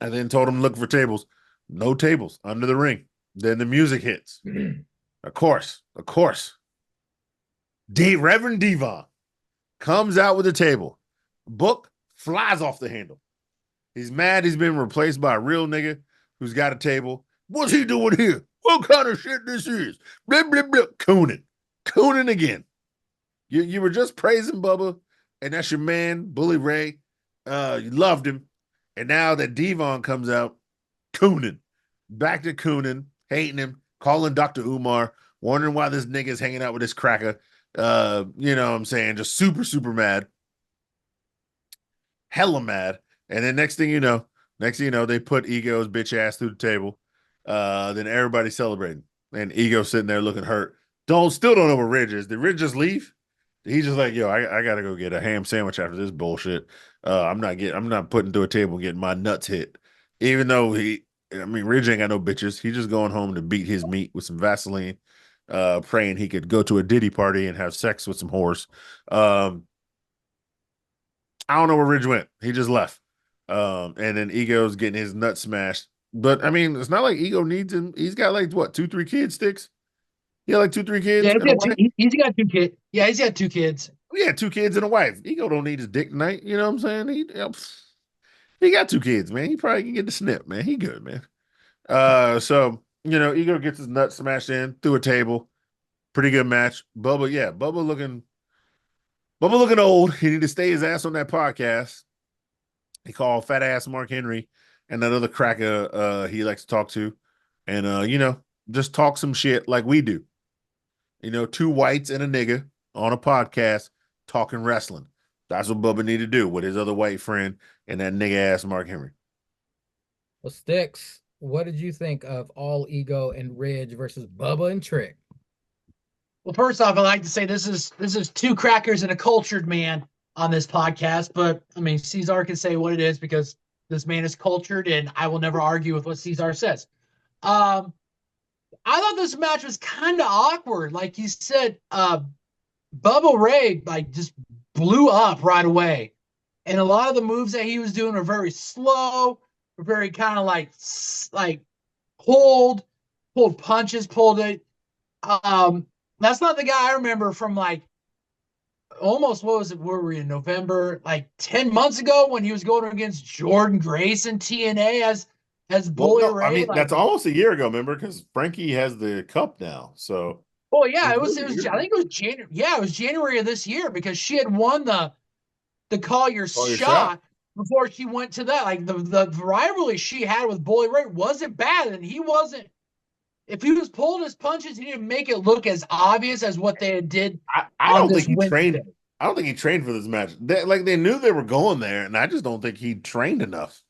And then told him to look for tables. No tables under the ring. Then the music hits. Of course. Reverend Devon comes out with a table. Book flies off the handle. He's mad he's been replaced by a real nigga who's got a table. What's he doing here? What kind of shit this is? Blah, blah, blah. Cooning again. You were just praising Bubba, and that's your man, Bully Ray. You loved him. And now that Devon comes out, cooning. Back to cooning, hating him, calling Dr. Umar, wondering why this nigga is hanging out with this cracker. You know what I'm saying? Just super, super mad. Hella mad. And then next thing you know, they put Ego's bitch ass through the table. Then everybody's celebrating. And Ego sitting there looking hurt. Still don't know where Ridge is. Did Ridge just leave? He's just like, yo, I gotta go get a ham sandwich after this bullshit. I'm not putting through a table and getting my nuts hit. Even though Ridge ain't got no bitches. He's just going home to beat his meat with some Vaseline, praying he could go to a Diddy party and have sex with some whores. I don't know where Ridge went. He just left. And then Ego's getting his nuts smashed. But I mean, it's not like Ego needs him. He's got like what, 2-3 kids, Sticks? He had like 2-3 kids. Yeah, he's got 2 kids. Yeah, he's got 2 kids. Yeah, 2 kids and a wife. Ego don't need his dick tonight. You know what I'm saying? He got 2 kids, man. He probably can get the snip, man. He good, man. So you know, Ego gets his nuts smashed in through a table. Pretty good match. Bubba looking old. He need to stay his ass on that podcast. He called fat ass Mark Henry and that other cracker he likes to talk to. And you know, just talk some shit like we do. You know, 2 whites and a nigga on a podcast talking wrestling. That's what Bubba need to do with his other white friend and that nigga ass Mark Henry. Well, Sticks, what did you think of All Ego and Ridge versus Bubba and Trick? Well, first off, I'd like to say this is 2 crackers and a cultured man on this podcast. But I mean, Cesar can say what it is because this man is cultured, and I will never argue with what Cesar says. I thought this match was kind of awkward. Like you said, Bubba Ray like just blew up right away. And a lot of the moves that he was doing are very slow, very kind of like pulled punches, pulled it. That's not the guy I remember from like almost what was it? Where were we in November? Like 10 months ago when he was going against Jordan Grace in TNA as Well, Bully no, I Ray. mean Like, that's almost a year ago, remember? Because Frankie has the cup now, so oh yeah, it was really it a was year I ago. think it was January. Yeah, it was January of this year because she had won the call your Call your shot. shot before she went to that. Like the rivalry she had with Bully Ray wasn't bad, and he wasn't. If he was pulling his punches, he didn't make it look as obvious as what they did I on don't this think he Wednesday. trained. I don't think he trained for this match. They knew they were going there, and I just don't think he trained enough.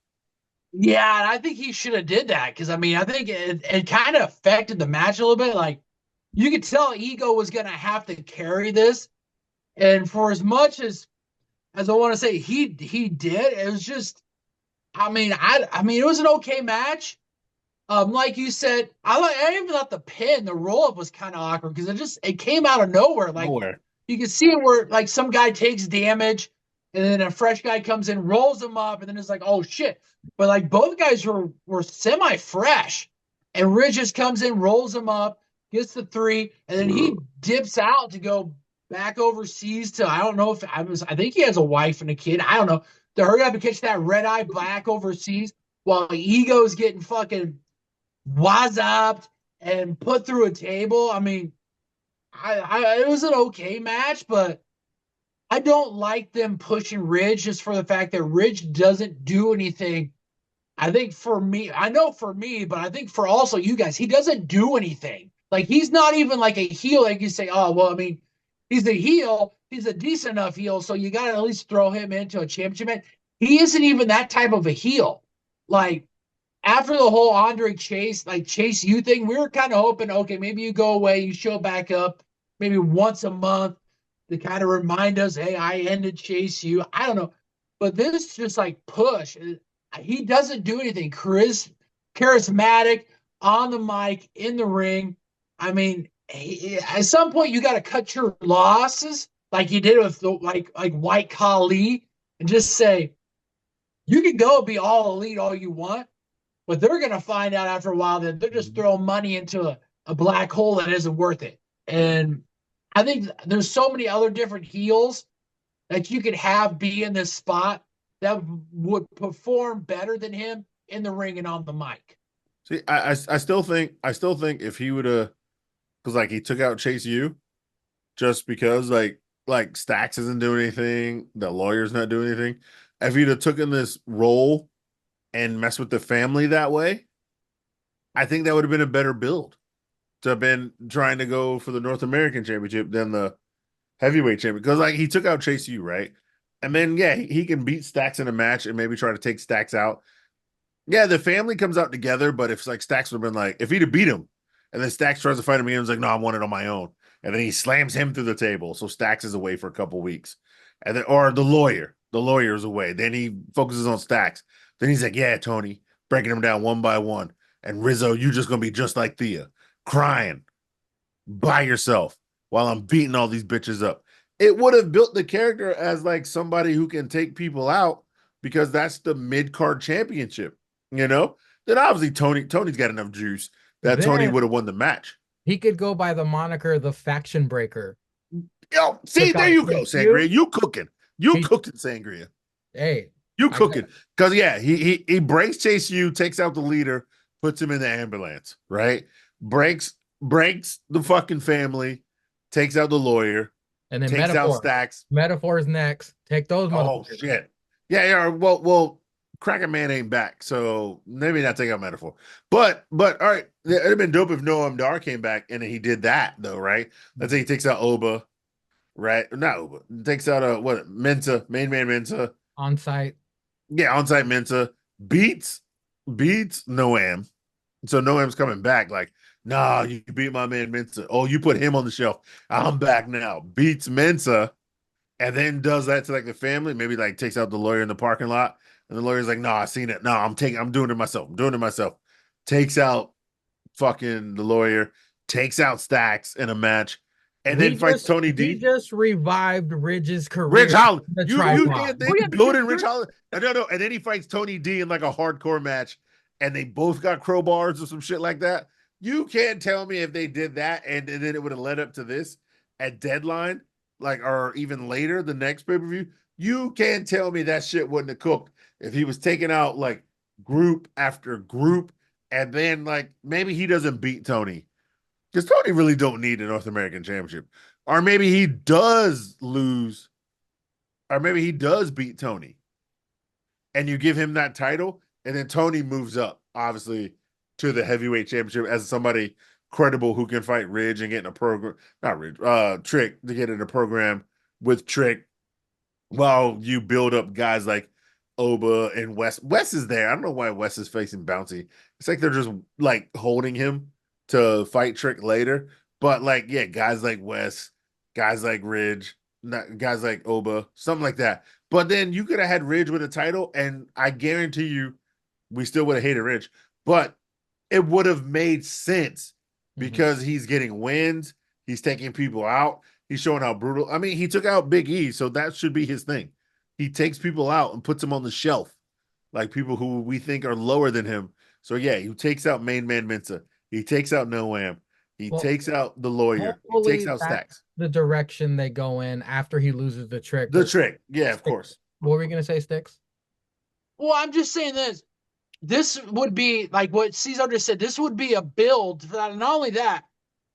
Yeah, and I think he should have did that because I mean I think it kind of affected the match a little bit. Like you could tell Ego was gonna have to carry this, and for as much as I want to say he did, it was just I mean it was an okay match. Like you said, I even thought the roll up was kind of awkward because it came out of nowhere. Like Nowhere. you can see it where like some guy takes damage and then a fresh guy comes in, rolls him up, and then it's like, oh shit. But like both guys were semi fresh, and Ridge just comes in, rolls him up, gets the three, and then he dips out to go back overseas to I don't know if I think he has a wife and a kid. I don't know. To hurry up and catch that red eye back overseas while Ego's getting fucking wazzopped and put through a table. I mean, it was an okay match, but I don't like them pushing Ridge just for the fact that Ridge doesn't do anything. I think for me, I know for me, but I think for also you guys, he doesn't do anything. Like he's not even like a heel. Like you say, oh well, I mean, he's a heel. He's a decent enough heel, so you got to at least throw him into a championship match. He isn't even that type of a heel. Like after the whole Andre Chase you thing, we were kind of hoping, okay, maybe you go away, you show back up maybe once a month to kind of remind us, hey, I ended Chase you. I don't know. But this just like push. He doesn't do anything. Charismatic, on the mic, in the ring. I mean, at some point you got to cut your losses like you did with like White Khali and just say, you can go be all elite all you want, but they're going to find out after a while that they're just throwing money into a black hole that isn't worth it. And I think there's so many other different heels that you could have be in this spot that would perform better than him in the ring and on the mic. See, I still think if he would have, because like he took out Chase U just because like Stacks isn't doing anything, the lawyer's not doing anything. If he'd have taken this role and messed with the family that way, I think that would have been a better build to have been trying to go for the North American Championship than the heavyweight champion. Because like he took out Chase U, right? And then yeah, he can beat Stacks in a match and maybe try to take Stacks out. Yeah, the family comes out together, but if like Stacks would have been like, if he'd have beat him, and then Stacks tries to fight him again, he's like, no, I want it on my own. And then he slams him through the table. So Stacks is away for a couple weeks. And then, or the lawyer is away. Then he focuses on Stacks. Then he's like, yeah, Tony, breaking him down one by one. And Rizzo, you just gonna be just like Thea, crying by yourself while I'm beating all these bitches up. It would have built the character as like somebody who can take people out because that's the mid-card championship, you know? Then obviously Tony's got enough juice that Tony Then would have won the match. he could go by the moniker the Faction Breaker. Yo, see, Took there out you go, Chase U. Sangria. You cooking. You He, cooking, Sangria. hey, You I got cooking. Because yeah, he breaks Chase U, takes out the leader, puts him in the ambulance, right? Breaks the fucking family, takes out the lawyer, and then takes out Stacks. Metaphor's next. Take those Oh motherfuckers. shit. Yeah. Well, Kraken Man ain't back, so maybe not take out Metaphor. But all right, it'd have been dope if Noam Dar came back and he did that though, right? Let's say he takes out Oba, right? Not Oba. Takes out Menta, main man Menta. On site. Yeah, onsite Menta beats Noam. So Noam's coming back. Like, nah, you beat my man Menta. Oh, you put him on the shelf. I'm back now. Beats Menta, and then does that to like the family. Maybe like takes out the lawyer in the parking lot, and the lawyer's like, "No, I seen it. No, I'm doing it myself. I'm doing it myself." Takes out fucking the lawyer, takes out Stacks in a match, and We then fights just Tony we D. just revived Ridge's Rich career. Holland. The You tripod. can't Oh, think yeah, building Rich Holland. No. And then he fights Tony D in like a hardcore match, and they both got crowbars or some shit like that. You can't tell me if they did that and then it would have led up to this at Deadline, like or even later, the next pay-per-view. You can't tell me that shit wouldn't have cooked if he was taking out like group after group, and then like maybe he doesn't beat Tony. Because Tony really don't need a North American Championship. Or maybe he does lose, or maybe he does beat Tony. And you give him that title, and then Tony moves up, obviously, to the heavyweight championship as somebody credible who can fight Ridge and get in a program, not Ridge, Trick, to get in a program with Trick while you build up guys like Oba and Wes. Wes is there. I don't know why Wes is facing Bouncy. It's like they're just like holding him to fight Trick later. But like, yeah, guys like Wes, guys like Ridge, guys like Oba, something like that. But then you could have had Ridge with a title, and I guarantee you, we still would have hated Ridge, but it would have made sense because he's getting wins, he's taking people out, he's showing how brutal. I mean, he took out Big E, so that should be his thing. He takes people out and puts them on the shelf, like people who we think are lower than him. So yeah, he takes out Main Man Mensa, he takes out Noam, he takes out the lawyer, he takes out Stacks. The direction they go in after he loses the Trick. The Trick, yeah, of course. What were you gonna say, Sticks? Well, I'm just saying this. This would be like what Cesar just said. This would be a build for that. Not only that,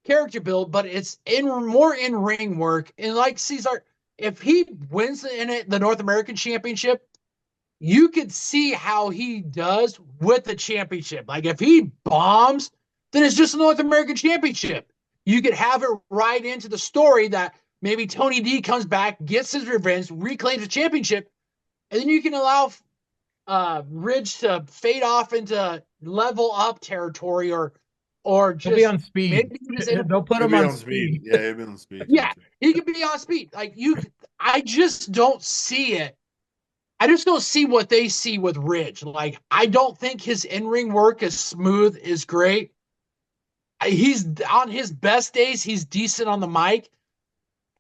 character build, but it's in more in ring work. And like Cesar, if he wins the North American Championship, you could see how he does with the championship. Like if he bombs, then it's just a North American Championship. You could have it right into the story that maybe Tony D comes back, gets his revenge, reclaims the championship, and then you can allow Ridge to fade off into level up territory or just he'll be on speed. Maybe They'll put him on speed. Yeah, he'll be on speed. Yeah, he could be on speed. Like I just don't see it. I just don't see what they see with Ridge. Like I don't think his in-ring work is smooth, is great. He's on his best days, he's decent on the mic.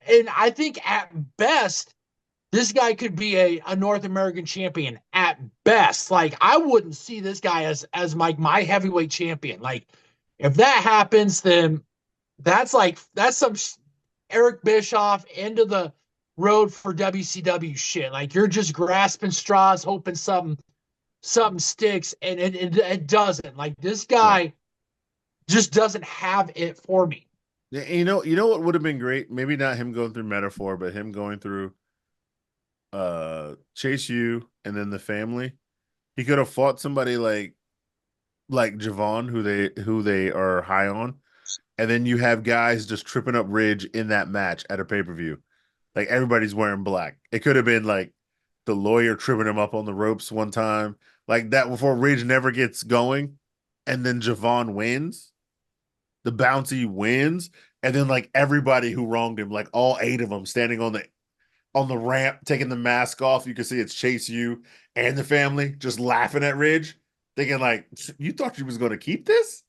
And I think at best, this guy could be a North American champion at best. Like I wouldn't see this guy as my heavyweight champion. Like if that happens, then that's some Eric Bischoff end of the road for WCW shit. Like you're just grasping straws, hoping something sticks, and it doesn't. Like this guy just doesn't have it for me. Yeah, you know what would have been great? Maybe not him going through Metaphor, but him going through Chase U and then the family. He could have fought somebody like Javon, who they are high on, and then you have guys just tripping up Ridge in that match at a pay-per-view. Like everybody's wearing black. It could have been like the lawyer tripping him up on the ropes one time, like that before Ridge never gets going, and then Javon wins. The Bouncy wins, and then like everybody who wronged him, like all 8 of them standing on the ramp, taking the mask off. You can see it's Chase U and the family just laughing at Ridge, thinking like, you thought you was going to keep this?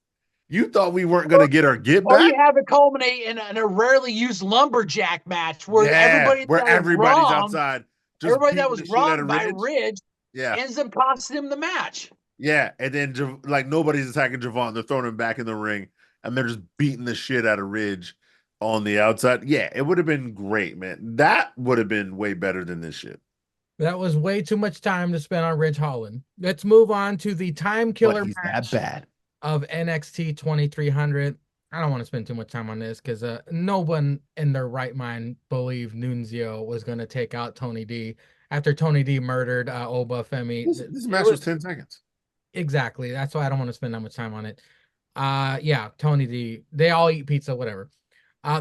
You thought we weren't going to get our get back? Or you have it culminate in a rarely used lumberjack match where everybody's outside. Everybody that was wronged by Ridge ends up costing him the match. Yeah, and then like nobody's attacking Javon. They're throwing him back in the ring, and they're just beating the shit out of Ridge on the outside. Yeah, it would have been great, man. That would have been way better than this shit. That was way too much time to spend on Ridge Holland. Let's move on to the time killer match that bad of NXT 2300. I don't want to spend too much time on this because no one in their right mind believed Nunzio was going to take out Tony D after Tony D murdered Oba Femi. This match was 10 seconds. Exactly. That's why I don't want to spend that much time on it. Yeah, Tony D. They all eat pizza, whatever.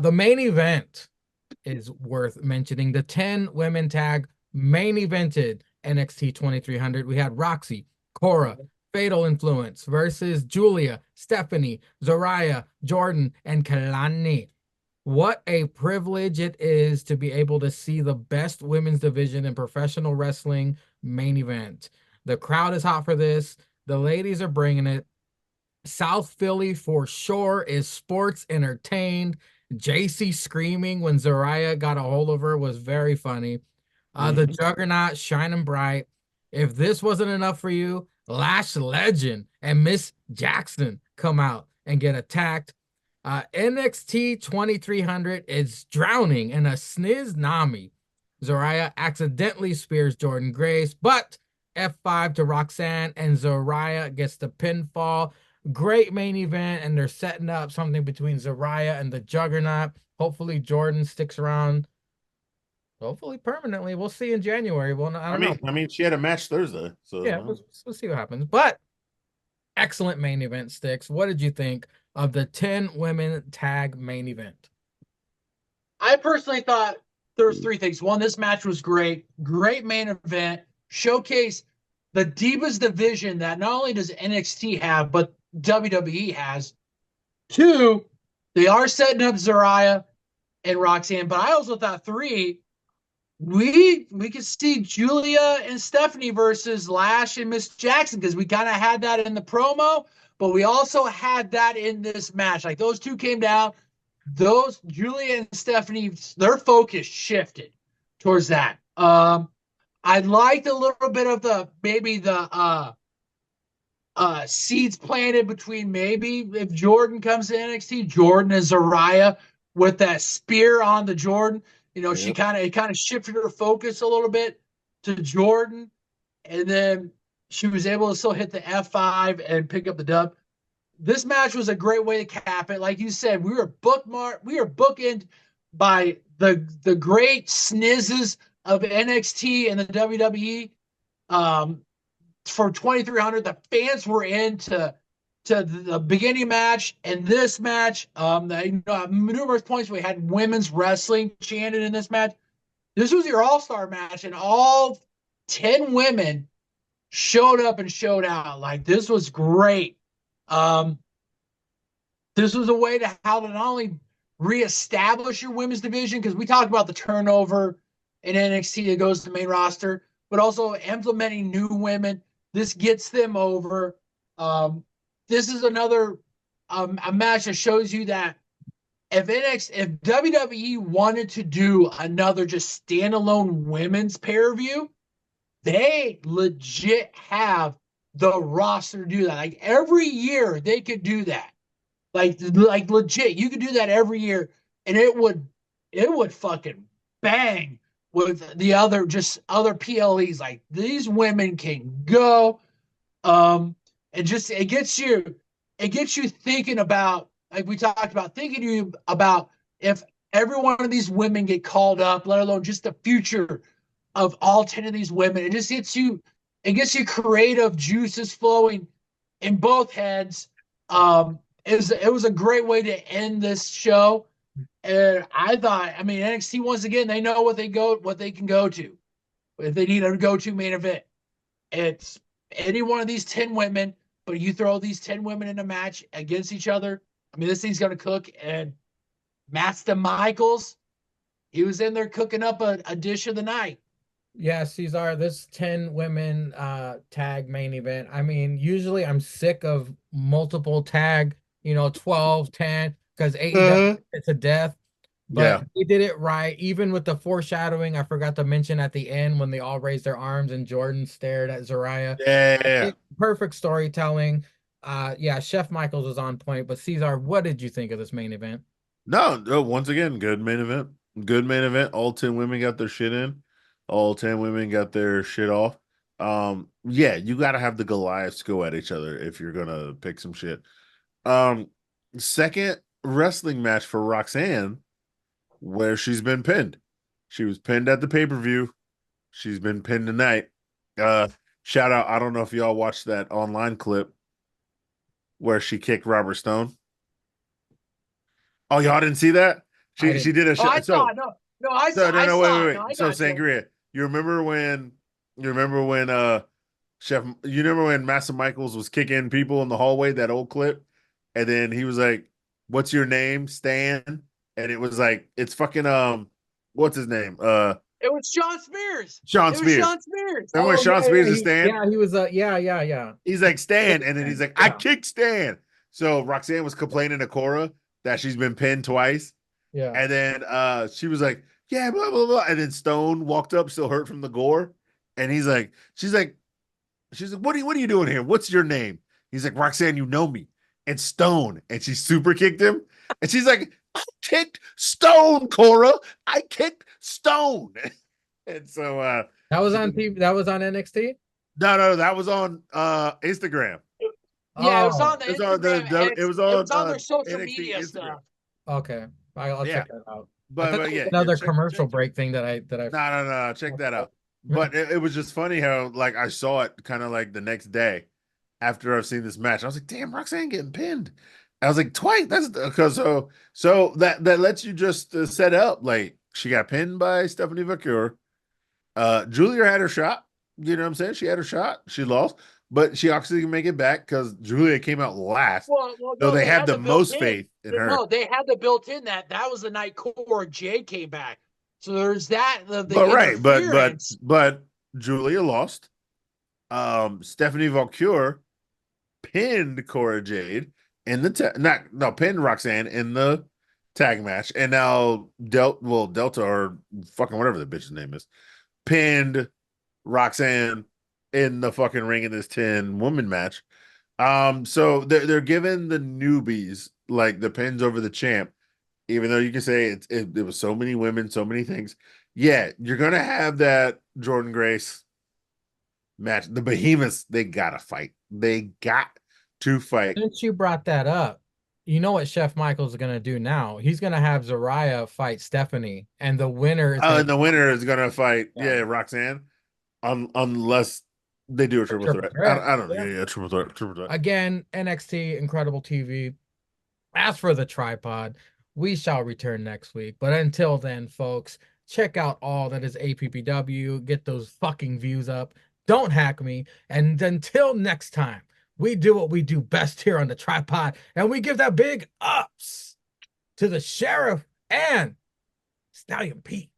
The main event is worth mentioning. The 10 women tag main evented NXT 2300. We had Roxy, Cora, Fatal Influence versus Julia, Stephanie, Zariah, Jordan, and Kalani. What a privilege it is to be able to see the best women's division in professional wrestling main event. The crowd is hot for this. The ladies are bringing it. South Philly for sure is sports entertained. JC screaming when Zariah got a hold of her was very funny. The Juggernaut shining bright. If this wasn't enough for you, Lash Legend and Miss Jackson come out and get attacked. NXT 2300 is drowning in a sniz Nami. Zariah accidentally spears Jordan Grace, but F5 to Roxanne and Zariah gets the pinfall. Great main event, and they're setting up something between Zariah and the Juggernaut. Hopefully Jordan sticks around. Hopefully permanently. We'll see in January. Well, I don't know. I mean, she had a match Thursday, so Yeah, we'll see what happens. But excellent main event, Sticks. What did you think of the 10 women tag main event? I personally thought there was three things. One, this match was great. Great main event. Showcase the Divas division that not only does NXT have, but WWE has. Two, they are setting up Zariah and Roxanne. But I also thought three, we could see Julia and Stephanie versus Lash and Miss Jackson, because we kind of had that in the promo, but we also had that in this match. Like, those two came down. Those Julia and Stephanie, their focus shifted towards that. I liked a little bit of the seeds planted between maybe if Jordan comes to NXT, Jordan and Zariah with that spear on the Jordan. You know, she kind of shifted her focus a little bit to Jordan, and then she was able to still hit the F5 and pick up the dub. This match was a great way to cap it. Like you said, we were bookended by the great snizzes of NXT and the WWE. For 2300, the fans were into the beginning match and this match. Numerous points we had women's wrestling chanted in this match. This was your all-star match, and all 10 women showed up and showed out. Like, this was great. This was a way to how to not only reestablish your women's division, because we talked about the turnover in NXT that goes to the main roster, but also implementing new women. This gets them over. This is another a match that shows you that if WWE wanted to do another just standalone women's pay-per-view, they legit have the roster to do that. Like, every year they could do that. Like legit, you could do that every year, and it would fucking bang with the other PLEs. Like, these women can go. It gets you thinking about, like we talked about, thinking about if every one of these women get called up, let alone just the future of all 10 of these women. It gets you creative juices flowing in both heads. It was a great way to end this show. And I thought, NXT, once again, they know what they can go to. If they need a go-to main event, it's any one of these 10 women, but you throw these 10 women in a match against each other. This thing's going to cook. And Master Michaels, he was in there cooking up a dish of the night. Yeah, Cesar, this 10 women tag main event. Usually I'm sick of multiple tag, 12, 10, because AEW it's a death. But they did it right. Even with the foreshadowing, I forgot to mention at the end when they all raised their arms and Jordan stared at Zariah. Yeah. Perfect storytelling. Chef Michaels was on point. But Cesar, what did you think of this main event? No, once again, good main event. Good main event. All 10 women got their shit in. All 10 women got their shit off. You got to have the Goliaths go at each other if you're going to pick some shit. Second wrestling match for Roxanne, where she's been pinned. She was pinned at the pay-per-view. She's been pinned tonight. Shout out, I don't know if y'all watched that online clip where she kicked Robert Stone. Oh, y'all didn't see that? She did a I saw it. Wait. So Sangria, you remember when Master Michaels was kicking people in the hallway, that old clip? And then he was like, "What's your name, Stan?" And it was like, it's fucking what's his name? It was Sean Spears. Sean Spears. Remember when Sean Spears is Stan? Yeah, he was yeah. He's like, Stan, and then he's like, I kicked Stan. So Roxanne was complaining to Cora that she's been pinned twice. Yeah. And then she was like, yeah, blah, blah, blah. And then Stone walked up, still hurt from the gore. And she's like, what are you doing here? What's your name? He's like, Roxanne, you know me. And Stone. And she super kicked him. And she's like, I kicked Stone, Cora. I kicked Stone. And so That was on TV. That was on NXT. no, that was on Instagram. Yeah, it was Oh, on the Instagram. It was it was on on their social NXT media Instagram. stuff. okay. I'll Yeah. check that out. I But thought that was yeah, another check commercial break thing that I. No, check that out. But it was just funny how like I saw it kind of like the next day after I've seen this match. I was like, damn, Roxanne getting pinned. I was like, twice. That's because so that lets you just set up like she got pinned by Stephanie Vaquer. Julia had her shot. You know what I'm saying? She had her shot. She lost, but she actually can make it back because Julia came out last. Well, So no, they have had the most faith in her. No, they had the built in that was the night Cora Jade came back. So there's that. The But right, interference. but Julia lost. Stephanie Valcure pinned Cora Jade in the pinned Roxanne in the tag match, and now Delta or fucking whatever the bitch's name is pinned Roxanne in the fucking ring in this 10-woman match. So they're giving the newbies like the pins over the champ, even though you can say it was so many women, so many things. Yeah, you're gonna have that Jordan Grace match. The behemoths, they gotta fight. They got to fight. Since you brought that up, you know what Chef Michael's gonna do now? He's gonna have Zariah fight Stephanie, and the winner is And the winner is gonna fight, Yeah. Roxanne, unless they do a triple threat. I don't know. Yeah, triple threat. Again, NXT, incredible TV. As for the tripod, we shall return next week. But until then, folks, check out all that is APPW. Get those fucking views up. Don't hack me. And until next time, we do what we do best here on the tripod, and we give that big ups to the sheriff and Stallion Pete.